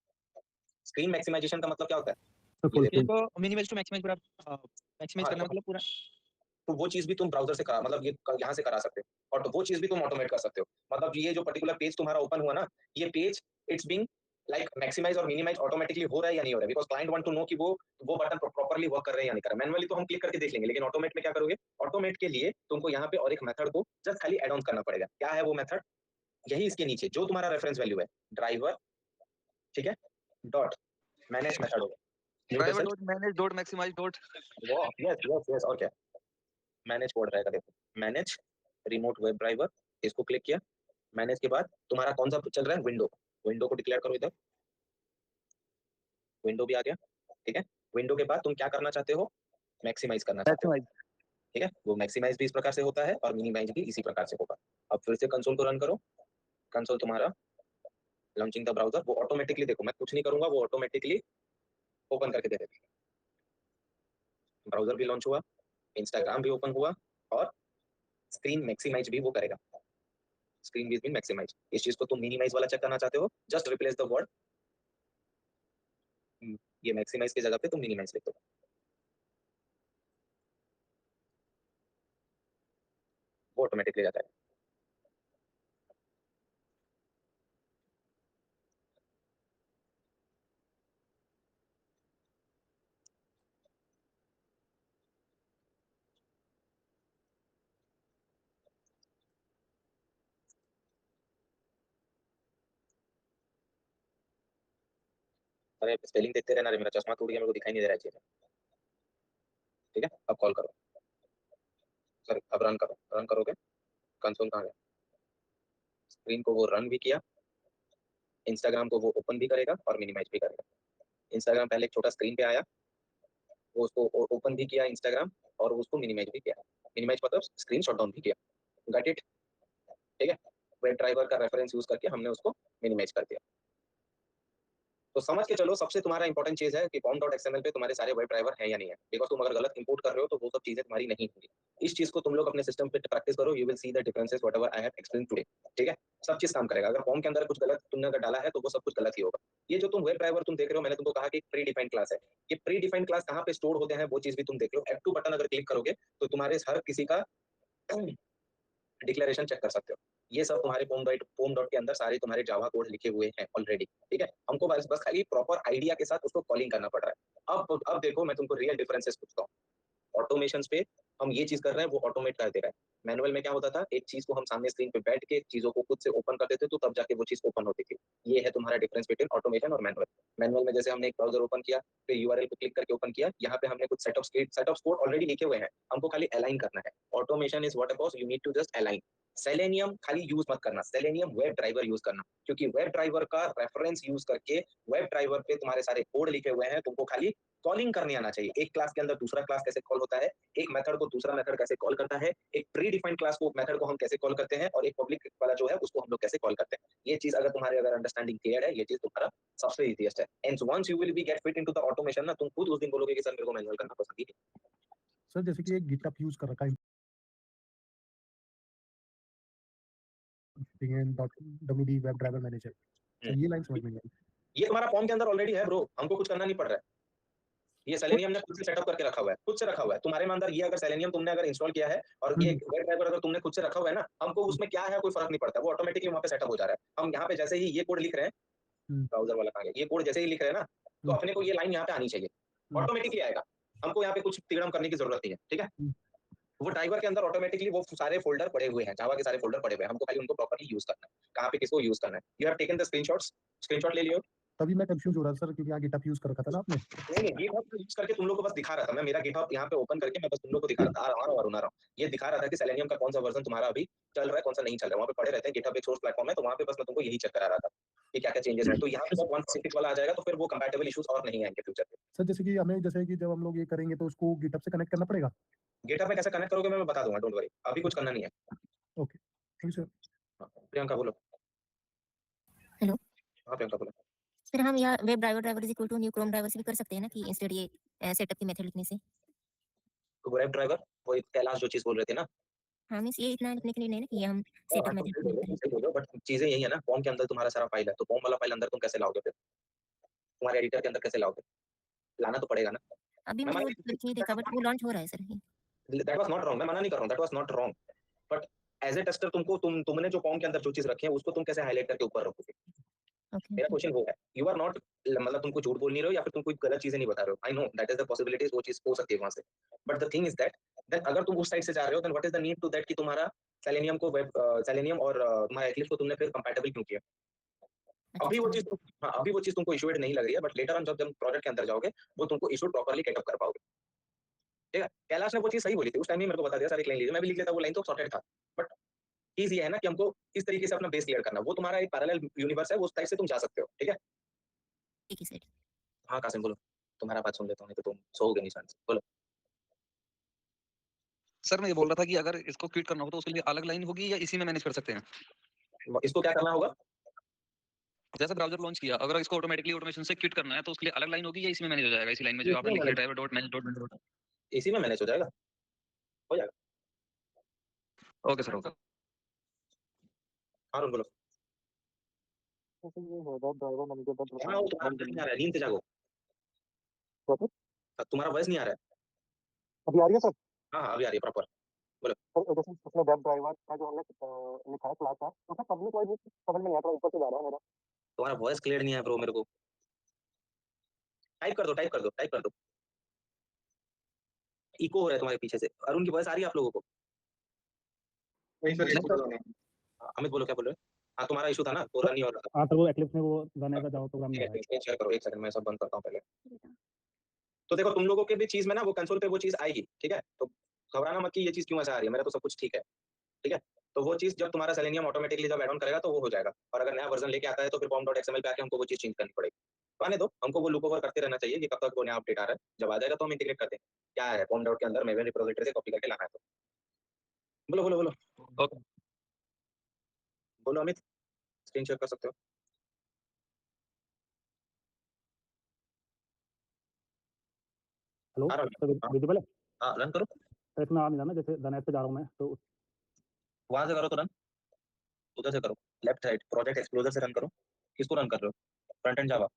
स्क्रीन मैक्सिमाइजेशन का मतलब क्या होता है, तो फुल इसको मिनिमाइज टू मैक्सिमाइज पूरा मैक्सिमाइज हाँ, करना मतलब पूरा तो वो चीज भी तुम ब्राउजर से करा, मतलब ये यहाँ से करा सकते हो, और तो वो चीज भी तुम ऑटोमेट कर सकते हो। मतलब ये जो पर्टिकुलर पेज तुम्हारा ओपन हुआ ना, ये page it's being like maximize और मिनिमाइज ऑटोमेटिकली हो रहा है या नहीं हो रहा है, because client want to know कि वो बटन प्रॉपर्ली वर्क कर रहे हैं या नहीं कर रहे हैं। मैनुअली तो हम क्लिक करके देख लेंगे, लेकिन ऑटोमेट में क्या करोगे? ऑटोमेट के लिए तुमको यहाँ पे और एक मेथड को जस्ट खाली एड ऑन करना पड़ेगा। क्या है वो मेथड? यही इसके नीचे जो तुम्हारा रेफरेंस वैल्यू है, ड्राइवर, ठीक है, डॉट मैनेज मेथड होगा। Driver dot manage dot maximize dot yes yes yes, और क्या मैनेज कोड रहेगा, देखो मैनेज रिमोट वेब ड्राइवर, इसको क्लिक किया। मैनेज के बाद तुम्हारा कौन सा चल रहा है? विंडो, विंडो को डिक्लेयर करो इधर, विंडो भी आ गया, ठीक है। विंडो के बाद तुम क्या करना चाहते हो? मैक्सिमाइज करना चाहते हो, मैक्सिमाइज। ठीक है। वो मैक्सिमाइज भी इस प्रकार से होता है और मिनिमाइज भी इसी प्रकार से होगा। अब फिर से कंसोल को रन करो, कंसोल तुम्हारा लॉन्चिंग द ब्राउजर, वो ऑटोमेटिकली, देखो मैं कुछ नहीं करूंगा, वो ऑटोमेटिकली ओपन करके दे देगा। ब्राउजर भी लॉन्च हुआ, इंस्टाग्राम भी ओपन हुआ, और स्क्रीन मैक्सिमाइज भी वो करेगा। स्क्रीन भी मैक्सिमाइज। इस चीज को तुम मिनिमाइज वाला चेक करना चाहते हो, जस्ट रिप्लेस द वर्ड, ये मैक्सिमाइज की जगह पे तुम मिनिमाइज लिख दो। वो ऑटोमेटिकली जाता है। अरे स्पेलिंग देखते रहना रे, मेरा चश्मा टूट गया, मेरे को दिखाई नहीं दे रहा है चीजें, ठीक है। अब कॉल करो, सॉरी अब रन करो, रन करोगे, कंसोल कहाँ गया? स्क्रीन को वो रन भी किया, इंस्टाग्राम को वो ओपन भी करेगा और मिनिमाइज भी करेगा। इंस्टाग्राम पहले एक छोटा स्क्रीन पे आया, वो उसको ओपन भी किया इंस्टाग्राम, और उसको मिनिमाइज भी किया। मिनिमाइज मतलब स्क्रीन शॉट डाउन भी किया, गट इट, ठीक है। वेब ड्राइवर का रेफरेंस यूज करके हमने उसको मिनिमाइज कर दिया। तो समझ के चलो, सबसे तुम्हारा इंपॉर्टेंट चीज है कि pom.xml पे तुम्हारे सारे वेब ड्राइवर है या नहीं है, बिकॉज तुम अगर गलत इंपोर्ट कर रहे हो तो वो सब चीजें तुम्हारी नहीं होंगी। इस चीज को तुम लोग अपने सिस्टम पे प्रैक्टिस करो, you will see the differences whatever I have explain today, ठीक है। सब चीज काम करेगा। अगर फॉर्म के अंदर कुछ गलत तुमने अगर डाला है तो वो सब कुछ गलत ही होगा। ये जो तुम वेब ड्राइवर तुम देख रहे हो, मैंने तुमको कहा कि प्री डिफाइंड क्लास है, ये प्री डिफाइंड क्लास कहाँ पे स्टोर होते हैं वो चीज भी तुम देख लो। F2 बटन अगर क्लिक करोगे तो तुम्हारे हर किसी का डिक्लेरेशन चेक कर सकते हो। ये सब तुम्हारे पोम डॉट के अंदर सारे तुम्हारे जावा कोड लिखे हुए हैं ऑलरेडी, ठीक है। हमको बस बस खाली प्रॉपर आइडिया के साथ उसको कॉलिंग करना पड़ रहा है। अब देखो मैं तुमको रियल डिफरेंसेस पूछता हूँ। ऑटोमेशन पे हम ये चीज कर रहे हैं, वो ऑटोमेट कर दे रहा है। मैनुअल में क्या होता था, एक चीज को हम सामने स्क्रीन पे बैठ के चीजों को खुद से ओपन करते थे, तो तब जाके वो चीज ओपन होती थी। ये है तुम्हारा डिफरेंस बिटवीन ऑटोमेशन और मैनुअल। मैनुअल में जैसे हमने एक ब्राउजर ओपन किया, फिर यूआरएल को क्लिक करके ओपन किया, यहाँ पे हमने कुछ सेट ऑफ कोड ऑलरेडी लिखे हुए हैं, हमको खाली अलाइन करना है। Automation is what about you need to just align. Selenium खाली यूज मत करना, सेलेनियम वेब ड्राइवर यूज करना, क्योंकि वेब ड्राइवर का रेफरेंस यूज करके वेब ड्राइवर पे तुम्हारे सारे कोड लिखे हुए हैं, तुमको खाली कॉलिंग करने आना चाहिए। एक क्लास के अंदर दूसरा क्लास कैसे कॉल होता है, एक मेथड को दूसरा मेथड कैसे कॉल करता है, एक प्री डिफाइंड क्लास को मेथड को हम कैसे कॉल करते हैं, और एक पब्लिक वाला जो है उसको हम लोग कैसे कॉल करते हैं। ये चीज अगर तुम्हारे अगर अंडरस्टैंडिंग क्लियर है, ये चीज तुम्हारा सबसे इजीएस्ट है। And once you will be get fit into the automation ना, तुम खुद उस दिन बोलोगे कि सर मेरे को मैनुअल करना पसंद ही नहीं। सर जैसे कि एक गिटहब यूज कर रखा है wd वेब ड्राइवर मैनेजर, तो ये लाइन समझ में नहीं आई। ये तुम्हारा फॉर्म के अंदर ऑलरेडी है ब्रो, हमको कुछ करना नहीं पड़ रहा है। ये सेलेनियम ने खुद से सेटअप करके रखा हुआ है, खुद से रखा हुआ है तुम्हारे में अंदर। ये अगर सेलेनियम तुमने अगर इंस्टॉल किया है और ये वेब ड्राइवर अगर तुमने खुद से रखा हुआ है ना, हमको उसमें क्या है कोई फर्क नहीं पड़ता, वो ऑटोमेटिकली वहां पे सेटअप हो जा रहा है। हम यहाँ पे जैसे ही ये कोड लिख रहे हैं, ब्राउजर वाला कहाँ गया, ये कोड जैसे ही लिख रहे हैं ना, तो अपने को ये लाइन यहाँ पे आनी चाहिए, ऑटोमेटिकली आएगा। हमको यहाँ पे कुछ तिगड़म करने की जरूरत नहीं है, ठीक है। वो ड्राइवर के अंदर ऑटोमेटिकली वो सारे फोल्डर पड़े हुए हैं, जावा के सारे फोल्डर पड़े हुए हैं, हमको खाली उनको प्रॉपर्ली यूज करना है, कहाँ पे किसको यूज करना है। You have taken the screenshots, screenshot ले लियो। तभी मैं कंफ्यूज हो रहा था सर, क्योंकि यहाँ गिटहब यूज कर रखा था ना आपने। नहीं गिटहब यूज करके तुम लोग को बस दिखा रहा था, मैं मेरा गिटहब यहाँ पे ओपन करके मैं बस तुम लोग को दिखा रहा था, आ रहा हूँ। ये दिखा रहा था कि सेलेनियम का कौन सा वर्जन तुम्हारा अभी चल रहा है, कौन सा नहीं चल रहा है। वहाँ पे पड़े रहते हैं, गिटहब एक सोर्स प्लेटफॉर्म है, तो वहाँ पे बस मैं तुमको यही चेक करा रहा था कि क्या क्या चेंजेस है। तो यहाँ पे जब 166 वाला आ जाएगा तो फिर वो कंपैटिबल इश्यूज और नहीं आएंगे फ्यूचर में। सर जैसे कि हमें, जैसे कि जब हम लोग ये करेंगे तो उसको गिटहब से कनेक्ट करना पड़ेगा। गिटहब में कैसे कनेक्ट करोगे मैं बता दूंगा, डोंट वरी, अभी कुछ करना नहीं है। Okay thank you sir. Priyanka बोलो। हेलो। हाँ प्रियंका बोलो। फिर हम यहाँ web driver is equal to new Chrome driver से भी कर सकते हैं ना, कि इंस्टेड ये सेटअप की मेथड लिखने से। तो वेब ड्राइवर वो एक कैलाश जो चीज बोल रहे थे ना, हाँ मींस ये इतना लिखने के लिए नहीं ना कि ये हम सेटअप मेथड। बट चीजें यही है ना, फॉर्म के अंदर तुम्हारा सारा फाइल है, तो फॉर्म वाला फाइल अंदर तुम कैसे लाओगे, फिर तुम्हारे एडिटर के अंदर कैसे लाओगे? लाना तो पड़ेगा ना। अभी मैंने वो करके देखा, बट वो लॉन्च हो रहा है sir. That was not wrong, मैं मना नहीं कर रहा हूँ, that was not wrong, but as a tester तुमने जो फॉर्म के अंदर जो चीज रखी है उसको तुम कैसे हाईलाइट करके ऊपर रखोगे? ओके मेरा क्वेश्चन वो है, यू आर नॉट, मतलब तुम कोई झूठ बोल नहीं रहे हो या फिर तुम कोई गलत चीजें नहीं बता रहे हो, I know that is the possibilities, वो चीज हो सकती है वहां से, but the thing is that then अगर तुम उस साइड से जा रहे हो then what is the need to that कि तुम्हारा सेलेनियम को वेब सेलेनियम और तुम्हारा एक्लिप्स को तुमने फिर कंपैटिबल क्यों किया? अच्छा अभी वो अच्छा चीज हाँ, अभी वो चीज तुमको इशूड नहीं लग रही है, बट लेटर ऑन जब जब प्रोजेक्ट के अंदर जाओगे वो तुमको इशूड प्रॉपर्ली गेट अप कर पाओगे, ठीक है? कैलाश ने वो चीज सही बोली थी, उस टाइम ही मेरे को बता दिया सर एक लाइन लीजिए, मैं भी लिख लेता, वो लाइन तो सॉर्टेड था, बट चीज ये है ना कि हमको इस तरीके से अपना बेस क्लियर करना, वो तुम्हारा एक पैरेलल यूनिवर्स है, वो उस टाइप से तुम जा सकते हो, ठीक है? ठीक है सर हाँ कासिम बोलो, तुम्हारा बात सुन लेता हूँ, नहीं तो तुम सोओगे नहीं शांति से, बोलो। सर मैं ये बोल रहा था कि अगर इसको क्विट करना हो तो उसके लिए अलग लाइन होगी या इसी में मैनेज कर सकते हैं? इसको क्या करना होगा? जैसे ब्राउज़र लॉन्च किया, अगर इसको ऑटोमेटिकली ऑटोमेशन से क्विट करना है तो उसके लिए अलग लाइन होगी या इसी में मैनेज हो जाएगा, इसी लाइन में जो आपने इसी में लिख लिया manage, driver dot manage dot. इसी में मैनेज हो जाएगा, हो जाएगा। Okay sir, okay. हाँ रुन बोलो। तो सर ये है वेब ड्राइवर मैनेजर हाँ वो तुम्हारा वॉइस नहीं आ रहा है, नींद से जागो, तुम्हारा वॉइस नहीं आ रहा है। अभी आ रही है सर? हाँ हाँ अभी आ रही है प्रॉपर। सर जैसे उसमें वेब ड्राइवर का जो हमने लिखा है क्लास का, तो सर पब्लिक वाइज समझ में नहीं आता, ऊपर से जा रहा है मेरा। तुम्हारा वॉइस क्लियर नहीं है ब्रो मेरे को, टाइप कर दो टाइप कर दो टाइप कर दो, इको हो रहा है तुम्हारे पीछे से, अरुण की वॉइस आ रही है आप लोगों को? नहीं सर, नहीं इसको सर, हाँ, अमित बोलो क्या बोल रहे हो? हाँ तुम्हारा इशू था ना, वो रन नहीं हो रहा था। हाँ सर वो एक्लिप्स में वो गाने का जावा प्रोग्राम ठीक नहीं है आ रहा है। स्क्रीन शेयर करो, एक सेकंड मैं सब बंद करता हूँ पहले। तो देखो तुम लोगों के भी चीज में ना वो कंसोल पे वो चीज आएगी, ठीक है? तो घबराना मत कि ये चीज क्यों ऐसा आ रही है, मेरा तो सब कुछ ठीक है, ठीक है? तो वो चीज जब तुम्हारा सेलेनियम ऑटोमेटिकली जब ऐड ऑन करेगा तो वो हो जाएगा, और अगर नया वर्जन लेके आता है तो फिर pom.xml पे आके हमको वो चीज चेंज करनी पड़ेगी। तो आने दो, हमको वो लूप ओवर करते रहना चाहिए कि कब तक वो नया अपडेट आ रहा है, जब आ जाएगा तो हम इंटीग्रेट करते हैं क्या है pom डॉट के अंदर मेवन रिपोजिटरी से कॉपी करके लाना है। तो बोलो बोलो बोलो ओके। बोलो अमित, स्क्रीन शेयर कर सकते हो। हेलो हाँ सर हाँ विजिबल है? हाँ रन करो, सर इसमें आ नहीं रहा ना, जैसे डनेट पे जा रहा हूँ मैं तो वहां से करो तो रन, उधर से करो, लेफ्ट साइड प्रोजेक्ट एक्सप्लोजर से रन करो। किसको रन कर रहे हो? फ्रंट एंड जावा,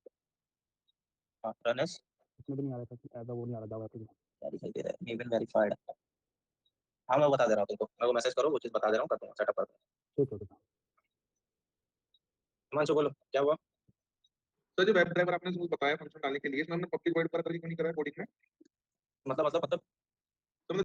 हाँ रन एस, इसमें भी नहीं आ रहा सर, ऐसा वो नहीं आ रहा जावा एप्लीकेशन। क्या दिखाई दे रहा है, मेवन वेरीफाइड। हाँ मैं बता दे रहा हूँ तुमको, मेरे को मैसेज करो, वो चीज बता दे रहा हूँ, कर दूंगा सेटअप कर दूंगा। ठीक है ठीक है। हिमांशु बोलो क्या हुआ? तो जो वेब ड्राइवर आपने जो बताया फंक्शन डालने के लिए, इसमें हमने पब्लिक वॉइड पर क्यों नहीं करा है कोडिंग में? मतलब